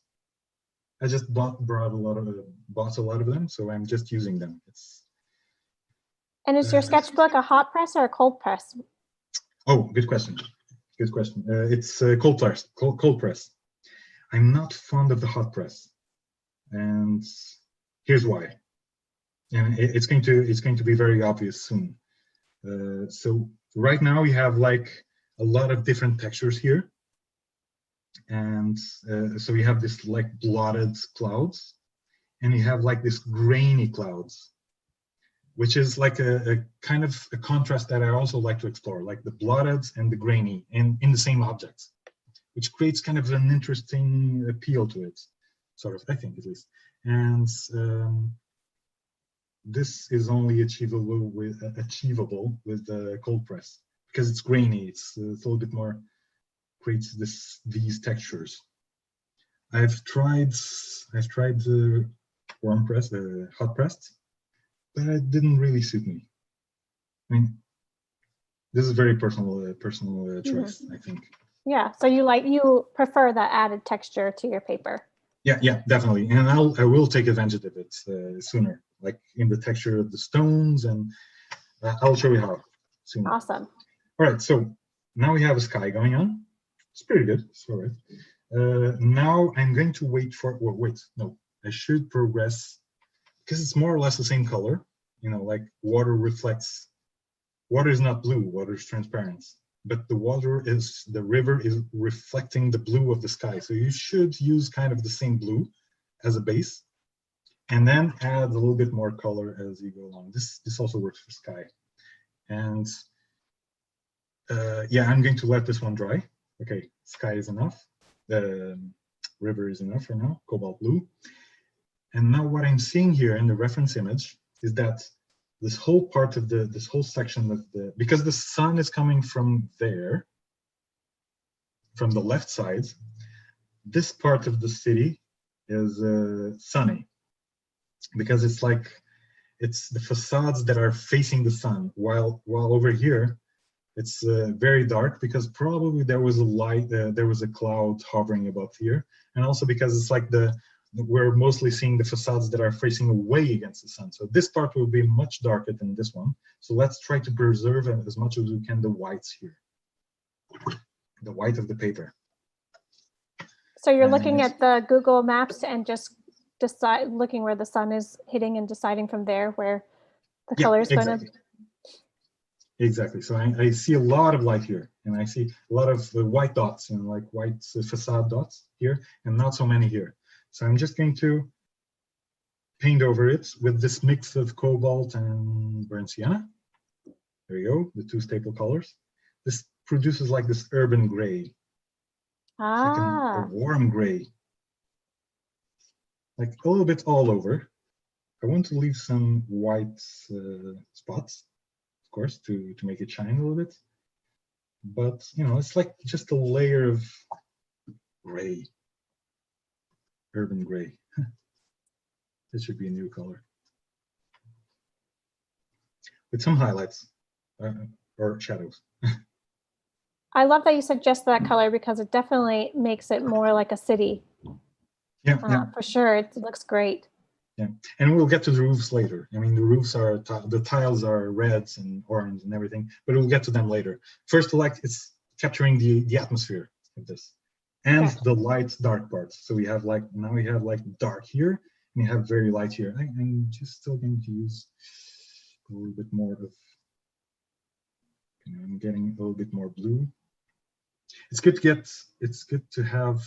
I just bought a lot of them, so I'm just using them. And is your sketchbook a hot press or a cold press? Oh, good question. It's cold press. I'm not fond of the hot press, and here's why. And it's going to be very obvious soon. So right now we have like a lot of different textures here, and so you have this like blotted clouds, and you have like this grainy clouds. which is like a kind of a contrast that I also like to explore, like the blotted and the grainy in the same objects, which creates kind of an interesting appeal to it, sort of, I think at least. And this is only achievable with the cold press because it's grainy. It's a little bit more, creates these textures. I've tried the warm press, the hot pressed, but it didn't really suit me. I mean, this is very personal choice, I think. Yeah, so you prefer that added texture to your paper. Yeah, definitely, and I will take advantage of it sooner, like in the texture of the stones, and I'll show you how soon. Awesome. All right, so now we have a sky going on. It's pretty good. It's all right. Now I'm going to wait for. Well, wait, no, I should progress because it's more or less the same color. You know, like water reflects. Water is not blue. Water is transparent. But the river is reflecting the blue of the sky. So you should use kind of the same blue as a base, and then add a little bit more color as you go along. This also works for sky. And yeah, I'm going to let this one dry. Okay, sky is enough. The river is enough for now, cobalt blue. And now what I'm seeing here in the reference image is that this whole part of this whole section of because the sun is coming from there, from the left side, this part of the city is sunny because it's the facades that are facing the sun, while over here it's very dark because probably there was a light, there was a cloud hovering above here, and also because it's like we're mostly seeing the facades that are facing away against the sun. So this part will be much darker than this one. So let's try to preserve as much as we can the whites here, the white of the paper. So you're looking at the Google Maps and just looking where the sun is hitting and deciding from there where the color is going to. Exactly. So I see a lot of light here, and I see a lot of white dots, and like white facade dots here, and not so many here. So I'm just going to paint over it with this mix of cobalt and burnt sienna. There you go, the two staple colors. This produces like this urban gray. Like a warm gray. Like a little bit all over. I want to leave some white spots, of course, to make it shine a little bit. But, you know, it's like just a layer of gray. Urban gray. This should be a new color. With some highlights or shadows. I love that you suggest that color because it definitely makes it more like a city. Yeah. For sure. It looks great. Yeah, and we'll get to the roofs later. I mean, the roofs are, the tiles are reds and orange and everything, but we'll get to them later. First, like, it's capturing the atmosphere of this. And the light dark parts. So we have like, now we have like dark here, and we have very light here. I'm just still going to use a little bit more of, I'm getting a little bit more blue. It's good to have,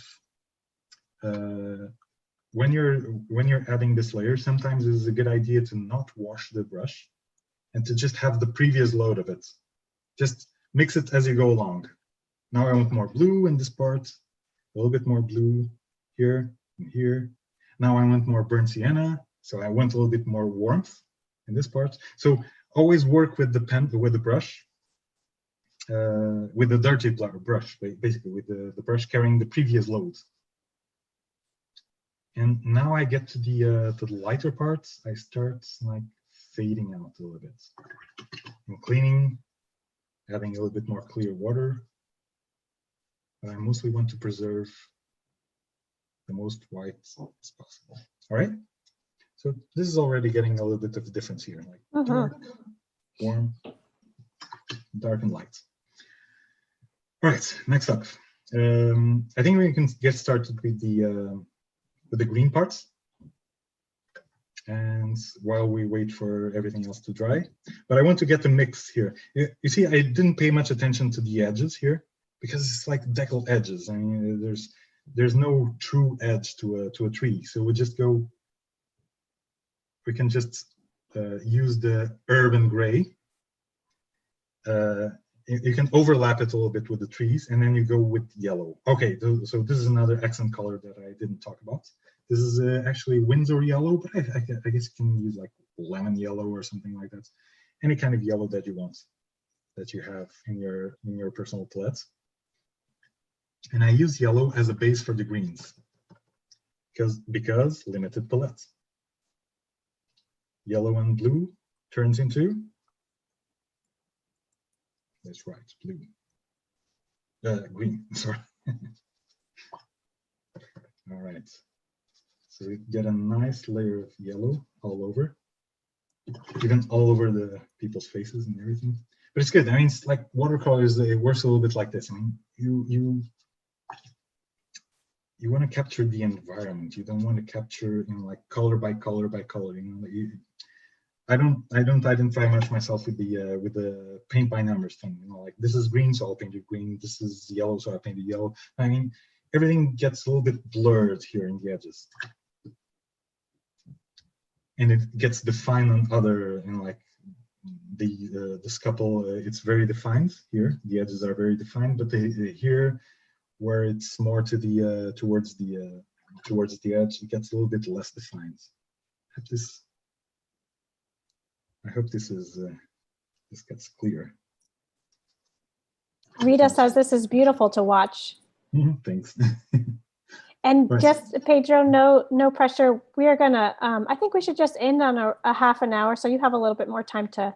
when you're adding this layer, sometimes it's a good idea to not wash the brush and to just have the previous load of it. Just mix it as you go along. Now I want more blue in this part. A little bit more blue here and here. Now I want more burnt sienna, so I want a little bit more warmth in this part. So always work with the pen, with the brush, with the dirty brush, basically with the brush carrying the previous load. And now I get to the lighter parts. I start like fading out a little bit. I'm cleaning, adding a little bit more clear water. But I mostly want to preserve the most white as possible. All right. So this is already getting a little bit of a difference here, like dark, warm, dark, and light. All right. Next up, I think we can get started with the green parts. And while we wait for everything else to dry, but I want to get the mix here. You see, I didn't pay much attention to the edges here, because it's like deckled edges. I mean, there's no true edge to a tree. So we just go. We can just use the urban gray. You can overlap it a little bit with the trees, and then you go with yellow. Okay, so this is another accent color that I didn't talk about. This is actually Windsor yellow, but I guess you can use like lemon yellow or something like that. Any kind of yellow that you want, that you have in your personal palettes. And I use yellow as a base for the greens, because limited palettes. Yellow and blue turns into, that's right, blue. Green, sorry. All right. So we get a nice layer of yellow all over, even all over the people's faces and everything. But it's good. I mean, it's like watercolors, it works a little bit like this. I mean, you want to capture the environment. You don't want to capture, you know, like color by color by color. You know, I don't identify much myself with the paint by numbers thing. You know, like this is green, so I'll paint it green. This is yellow, so I'll paint it yellow. I mean, everything gets a little bit blurred here in the edges, and it gets defined on other, you know, like the scuttle. It's very defined here. The edges are very defined, but here, where it's more to the towards the edge, it gets a little bit less defined. I hope this gets clear. Rita says this is beautiful to watch. Thanks. And right. Just Pedro, no pressure. We are gonna. I think we should just end on a half an hour, so you have a little bit more time to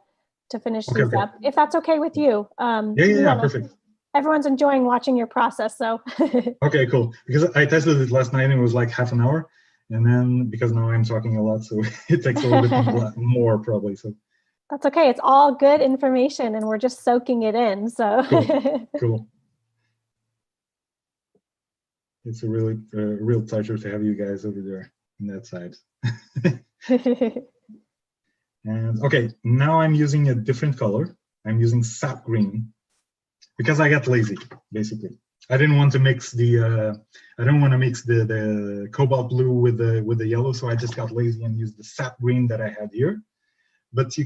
finish these up, if that's okay with you. Yeah, perfect. Everyone's enjoying watching your process, so. Okay, cool. Because I tested it last night and it was like half an hour, and then because now I'm talking a lot, so it takes a little bit more probably. So. That's okay. It's all good information, and we're just soaking it in. So. Cool. It's a real pleasure to have you guys over there on that side. And okay, now I'm using a different color. I'm using sap green because I got lazy, basically. I didn't want to mix the cobalt blue with the yellow, so I just got lazy and used the sap green that I had here. But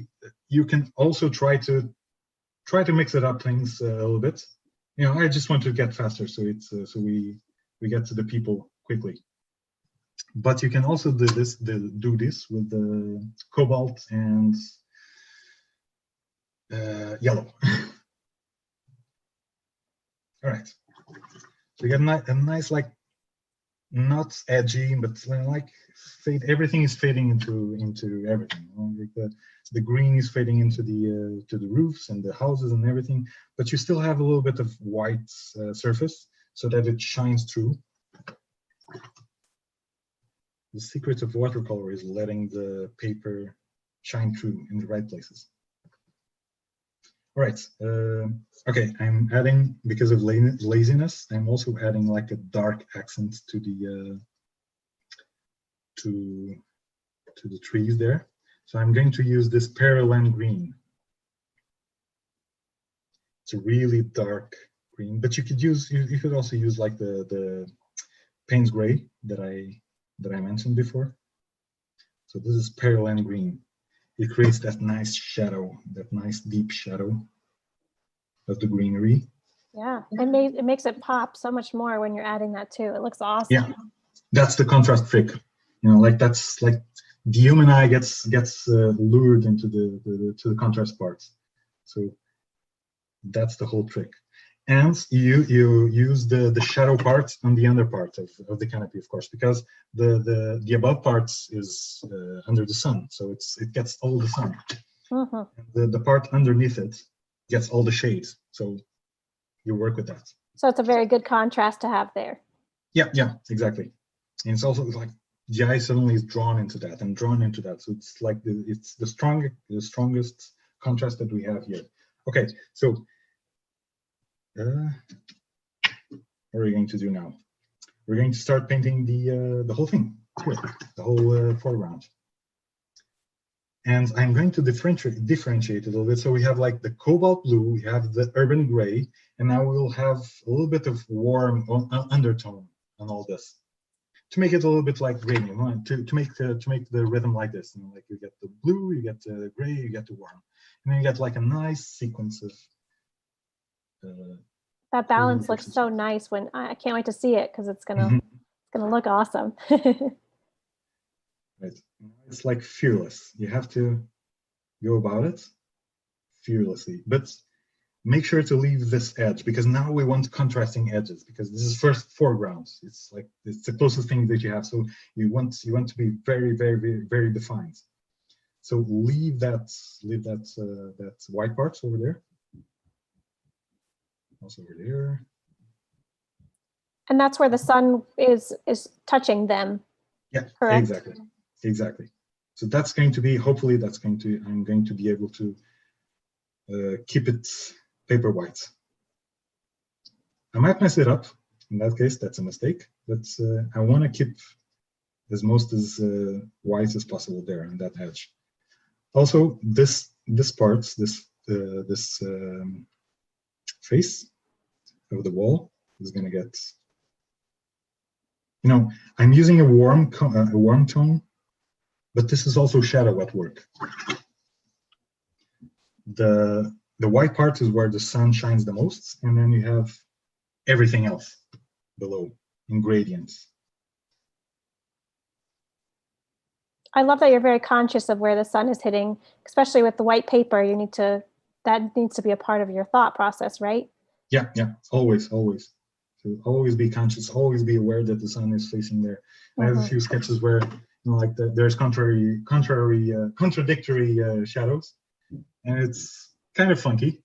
you can also try to mix it up things a little bit. You know, I just want to get faster, so it's so we get to the people quickly. But you can also do this with the cobalt and yellow. All right, so you get a nice, like, not edgy, but like fade. Everything is fading into everything. You know? Like the green is fading into the roofs and the houses and everything, but you still have a little bit of white surface so that it shines through. The secret of watercolor is letting the paper shine through in the right places. All right. Okay, I'm adding, because of laziness, I'm also adding like a dark accent to the trees there. So I'm going to use this parallel green. It's a really dark green, but you could also use like the Payne's gray that I mentioned before. So this is parallel green. It creates that nice shadow, that nice deep shadow of the greenery. Yeah, it makes it pop so much more when you're adding that too. It looks awesome. Yeah, that's the contrast trick. You know, like that's like the human eye gets lured into the contrast parts. So that's the whole trick. And you use the shadow part on the under part of the canopy, of course, because the above parts is under the sun, so it gets all the sun. The part underneath it gets all the shades, so you work with that. So it's a very good contrast to have there. Yeah, exactly. And it's also like the eye suddenly is drawn into that and drawn into that. So it's like it's the strongest contrast that we have here. Okay, so what are we going to do now? We're going to start painting the whole thing here, the whole foreground. And I'm going to differentiate it a little bit. So we have like the cobalt blue, we have the urban gray, and now we'll have a little bit of warm undertone on all this. to make it a little bit like gradient, to make the rhythm like this. And like you get the blue, you get the gray, you get the warm, and then you get like a nice sequence of. That balance looks so nice. When I can't wait to see it because it's gonna look awesome. Right. It's like fearless. You have to go about it fearlessly, but make sure to leave this edge, because now we want contrasting edges, because this is first foregrounds. It's like it's the closest thing that you have. So you want to be very, very, very, very defined. So leave that white parts over there. Also over there. And that's where the sun is touching them. Yeah, correct? Exactly. So that's going to be, hopefully I'm going to be able to keep it paper white. I might mess it up. In that case, that's a mistake. But I want to keep as white as possible there on that edge. Also, this face of the wall is going to get. I'm using a warm tone, but this is also shadow at work. The white part is where the sun shines the most, and then you have everything else below in gradients. I love that you're very conscious of where the sun is hitting, especially with the white paper. That needs to be a part of your thought process, right? Yeah, always. So always be conscious, always be aware that the sun is facing there. I have a few sketches where there's contradictory shadows, and it's kind of funky.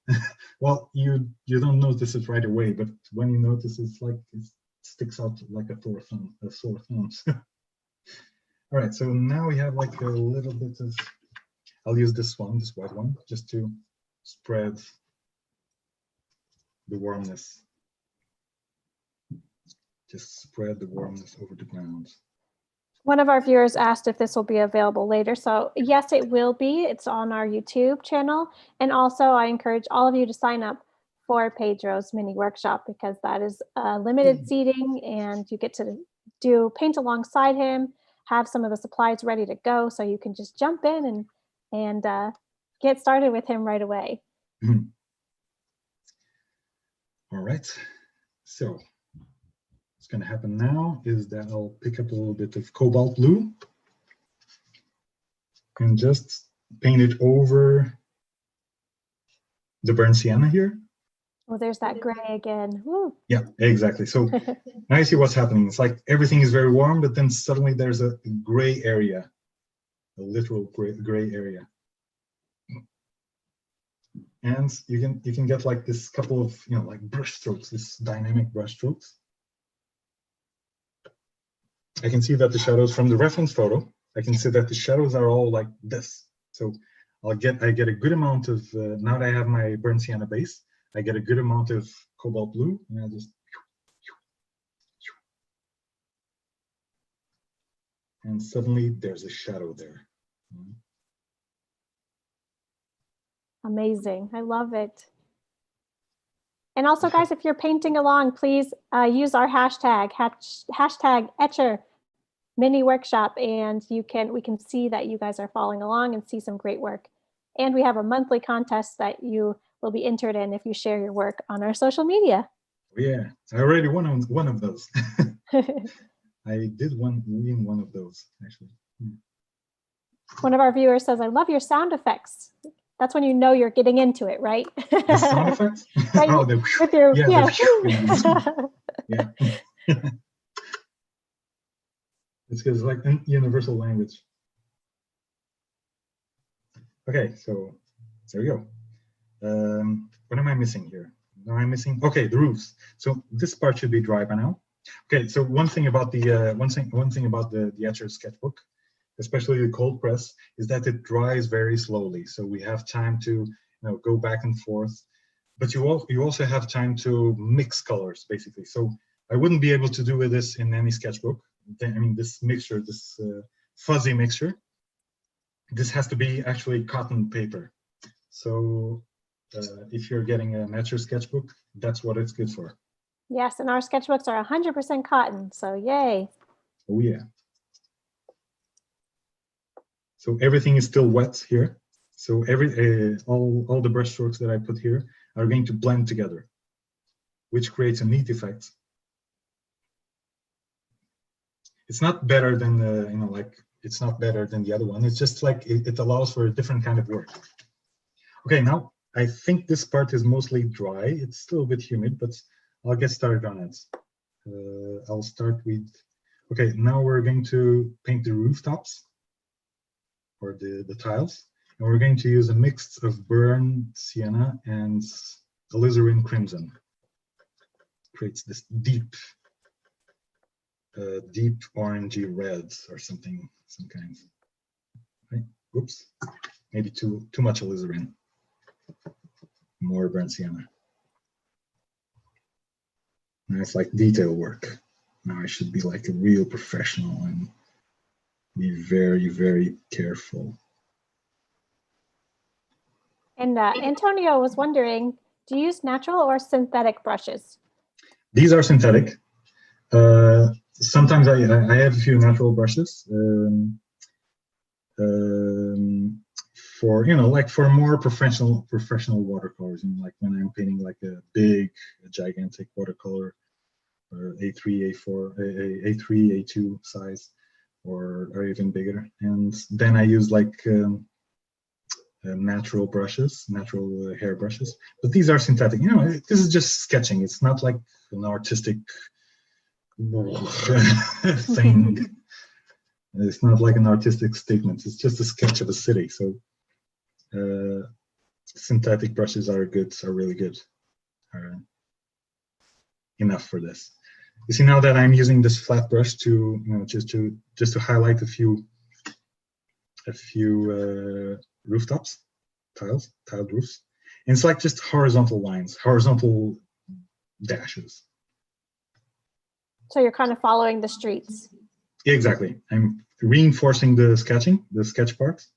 Well, you don't notice it right away, but when you notice, it's like it sticks out like a sore thumb. All right, so now we have like a little bit of. I'll use this white one, just to spread the warmness. Just spread the warmness over the ground. One of our viewers asked if this will be available later. So yes, it will be. It's on our YouTube channel. And also I encourage all of you to sign up for Pedro's mini workshop, because that is limited seating and you get to paint alongside him, have some of the supplies ready to go. So you can just jump in and get started with him right away. All right. So what's going to happen now is that I'll pick up a little bit of cobalt blue and just paint it over the burnt sienna here. Oh, there's that gray again. Woo. Yeah, exactly. So now you see what's happening. It's like everything is very warm, but then suddenly there's a gray area, a literal gray area. And you can get like this couple of like brush strokes, this dynamic brush strokes. I can see that the shadows from the reference photo, I can see that the shadows are all like this. So I get a good amount of, now that I have my burnt sienna base, I get a good amount of cobalt blue, and I just, and suddenly there's a shadow there. Amazing. I love it. And also, guys, if you're painting along, please use our hashtag Etcher Mini Workshop, and we can see that you guys are following along and see some great work. And we have a monthly contest that you will be entered in if you share your work on our social media. Yeah, I already won one of those. I did win one of those, actually. One of our viewers says, "I love your sound effects." That's when you know you're getting into it, right? The sound effects? Right, oh, with your, yeah. Yeah. It's because like a universal language. Okay, so there we go. What am I missing here? I'm missing, okay, the roofs. So this part should be dry by now. Okay, so one thing about the Etcher sketchbook, especially the cold press, is that it dries very slowly. So we have time to go back and forth, but you also have time to mix colors, basically. So I wouldn't be able to do this in any sketchbook. I mean, this mixture, this fuzzy mixture, this has to be actually cotton paper. So if you're getting an Etcher sketchbook, that's what it's good for. Yes, and our sketchbooks are 100% cotton, so yay. Oh yeah. So everything is still wet here. So all the brush strokes that I put here are going to blend together, which creates a neat effect. It's not better than the, it's not better than the other one. It's just like it allows for a different kind of work. Okay, now I think this part is mostly dry. It's still a bit humid, but I'll get started on it. I'll start with, okay, now we're going to paint the rooftops, or the tiles. And we're going to use a mix of burnt sienna and alizarin crimson. Creates this deep orangey red or something, some kind. Right? Oops, maybe too much alizarin. More burnt sienna. Now it's like detail work. Now I should be like a real professional and be very, very careful. And Antonio was wondering, do you use natural or synthetic brushes? These are synthetic. Sometimes I have a few natural brushes for, like for more professional watercolors, like when I'm painting like a gigantic watercolor, or A3, A4, A3, A2 size, or even bigger. And then I use like natural brushes, natural hair brushes. But these are synthetic. This is just sketching. It's not like an artistic thing. It's not like an artistic statement. It's just a sketch of a city. So synthetic brushes are really good. Are enough for this. You see, now that I'm using this flat brush to just to highlight a few rooftops, tiled roofs, and it's like just horizontal lines, horizontal dashes. So you're kind of following the streets. Exactly. I'm reinforcing the sketch part.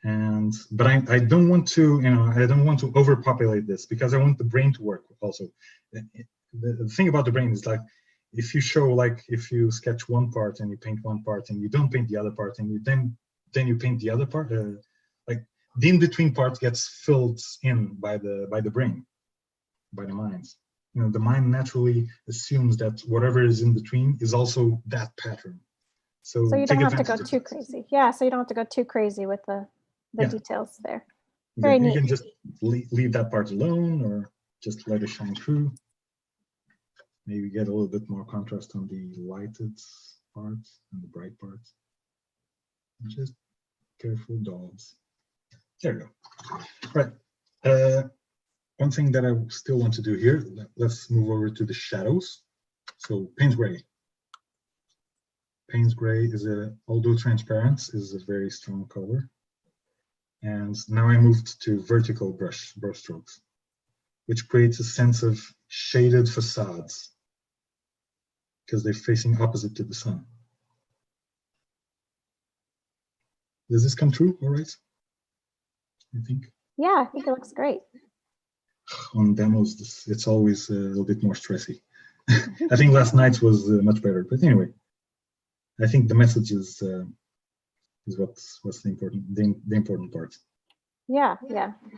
But I don't want to, I don't want to overpopulate this, because I want the brain to work also. The thing about the brain is, like, if you sketch one part and you paint one part and you don't paint the other part, and then you paint the other part, like the in-between part gets filled in by the brain, by the mind. The mind naturally assumes that whatever is in between is also that pattern. So you don't have to go too crazy. Yeah, so you don't have to go too crazy with the details there. Very neat. You can just leave that part alone, or just let it shine through. Maybe get a little bit more contrast on the lighted parts and the bright parts. Just careful dogs. There we go. Right. One thing that I still want to do here, let's move over to the shadows. So Payne's Gray. Payne's Gray is although transparent, is a very strong color. And now I moved to vertical brush strokes, which creates a sense of shaded facades, because they're facing opposite to the sun. Does this come true? All right, I think. Yeah, I think it looks great. On demos, it's always a little bit more stressy. I think last night's was much better, but anyway, I think the message is what's the important part. Yeah.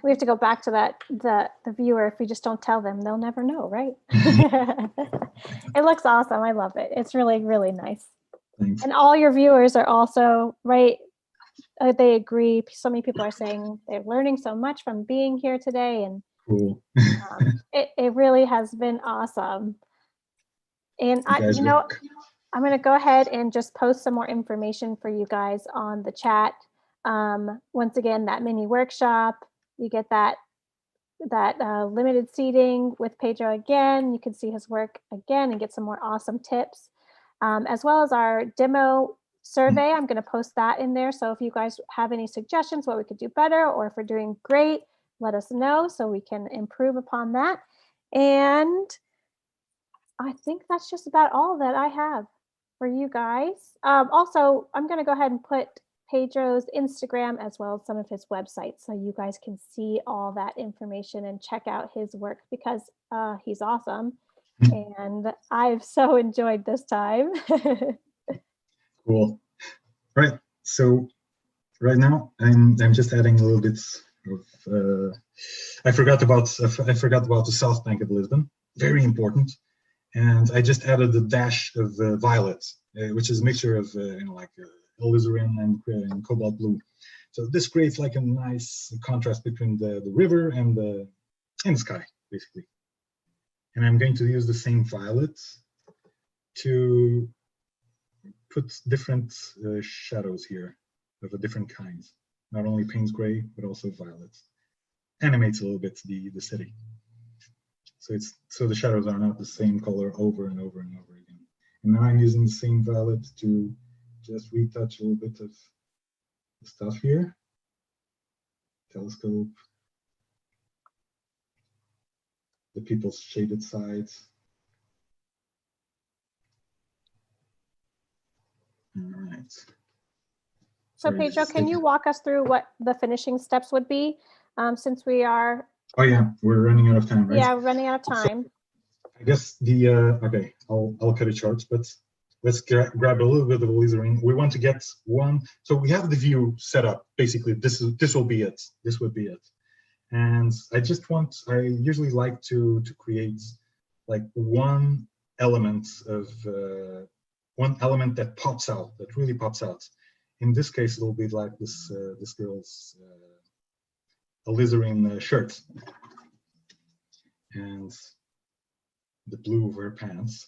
We have to go back to that, the viewer. If we just don't tell them, they'll never know, right? It looks awesome. I love it. It's really, really nice. Thanks. And all your viewers are also, right, they agree. So many people are saying they're learning so much from being here today, and cool. It really has been awesome. And I'm going to go ahead and just post some more information for you guys on the chat. Once again, that mini workshop, you get that limited seating with Pedro again. You can see his work again and get some more awesome tips, as well as our demo survey. I'm going to post that in there. So if you guys have any suggestions what we could do better, or if we're doing great, let us know so we can improve upon that. And I think that's just about all that I have for you guys. Also, I'm going to go ahead and put Pedro's Instagram as well as some of his websites, so you guys can see all that information and check out his work, because he's awesome. And I've so enjoyed this time. Cool. Right. So right now I'm just adding a little bit of. I forgot about the south bank of Lisbon. Very important. And I just added a dash of violet, which is a mixture of like alizarin and cobalt blue. So this creates like a nice contrast between the river and the sky, basically. And I'm going to use the same violet to put different shadows here of a different kind. Not only Payne's gray, but also violet. Animates a little bit the city. So the shadows are not the same color over and over and over again. And now I'm using the same violet to just retouch a little bit of the stuff here. Telescope. The people's shaded sides. All right. So Pedro, can you walk us through what the finishing steps would be, since we are... Oh yeah, we're running out of time, right? Yeah, we're running out of time. So I guess the, okay, I'll cut it short, but let's grab a little bit of alizarin. We want to get one, so we have the view set up. Basically, this will be it. This would be it. And I usually like to create like one element that pops out, that really pops out. In this case, it'll be like this girl's alizarin shirt and the blue of her pants.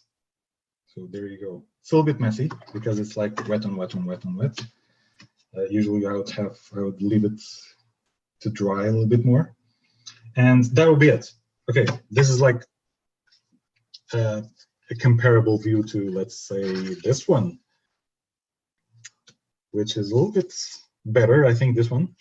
So there you go. It's a little bit messy because it's like wet on wet on wet on wet. Usually I would leave it to dry a little bit more, and that will be it. Okay, this is like a comparable view to, let's say, this one, which is a little bit better. I think this one,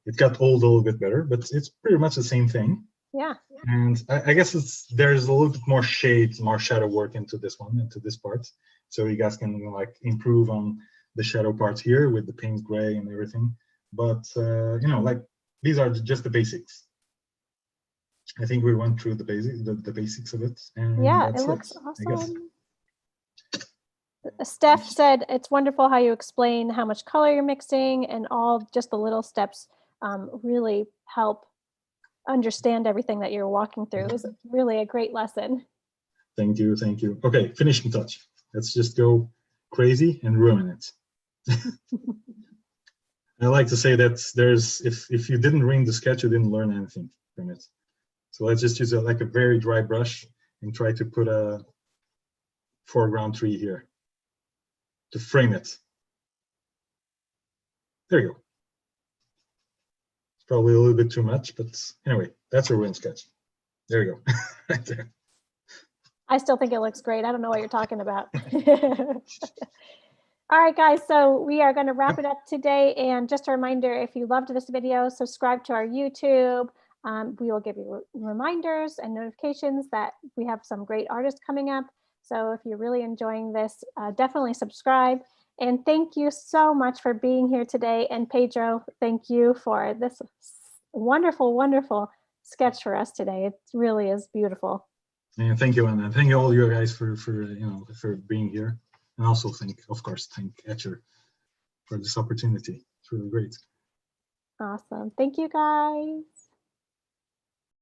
it got old a little bit better, but it's pretty much the same thing. Yeah. And I guess there's a little bit more shade, more shadow work into this one, into this part. So you guys can like improve on the shadow parts here with the Payne's gray and everything. But like these are just the basics. I think we went through the basics of it. And yeah, that's it looks awesome. Steph said it's wonderful how you explain how much color you're mixing, and all just the little steps really help understand everything that you're walking through. It was really a great lesson. Thank you. Okay, finishing touch. Let's just go crazy and ruin it. I like to say that if you didn't read the sketch, you didn't learn anything from it. So let's just use like a very dry brush and try to put a foreground tree here to frame it. There you go. It's probably a little bit too much, but anyway, that's a ruined sketch. There you go. Right there. I still think it looks great. I don't know what you're talking about. All right, guys, so we are going to wrap it up today. And just a reminder, if you loved this video, subscribe to our YouTube. We will give you reminders and notifications that we have some great artists coming up. So if you're really enjoying this, definitely subscribe. And thank you so much for being here today. And Pedro, thank you for this wonderful, wonderful sketch for us today. It really is beautiful. Yeah, thank you, Anna. Thank you all you guys for being here. And also thank Etcher for this opportunity. It's really great. Awesome. Thank you, guys.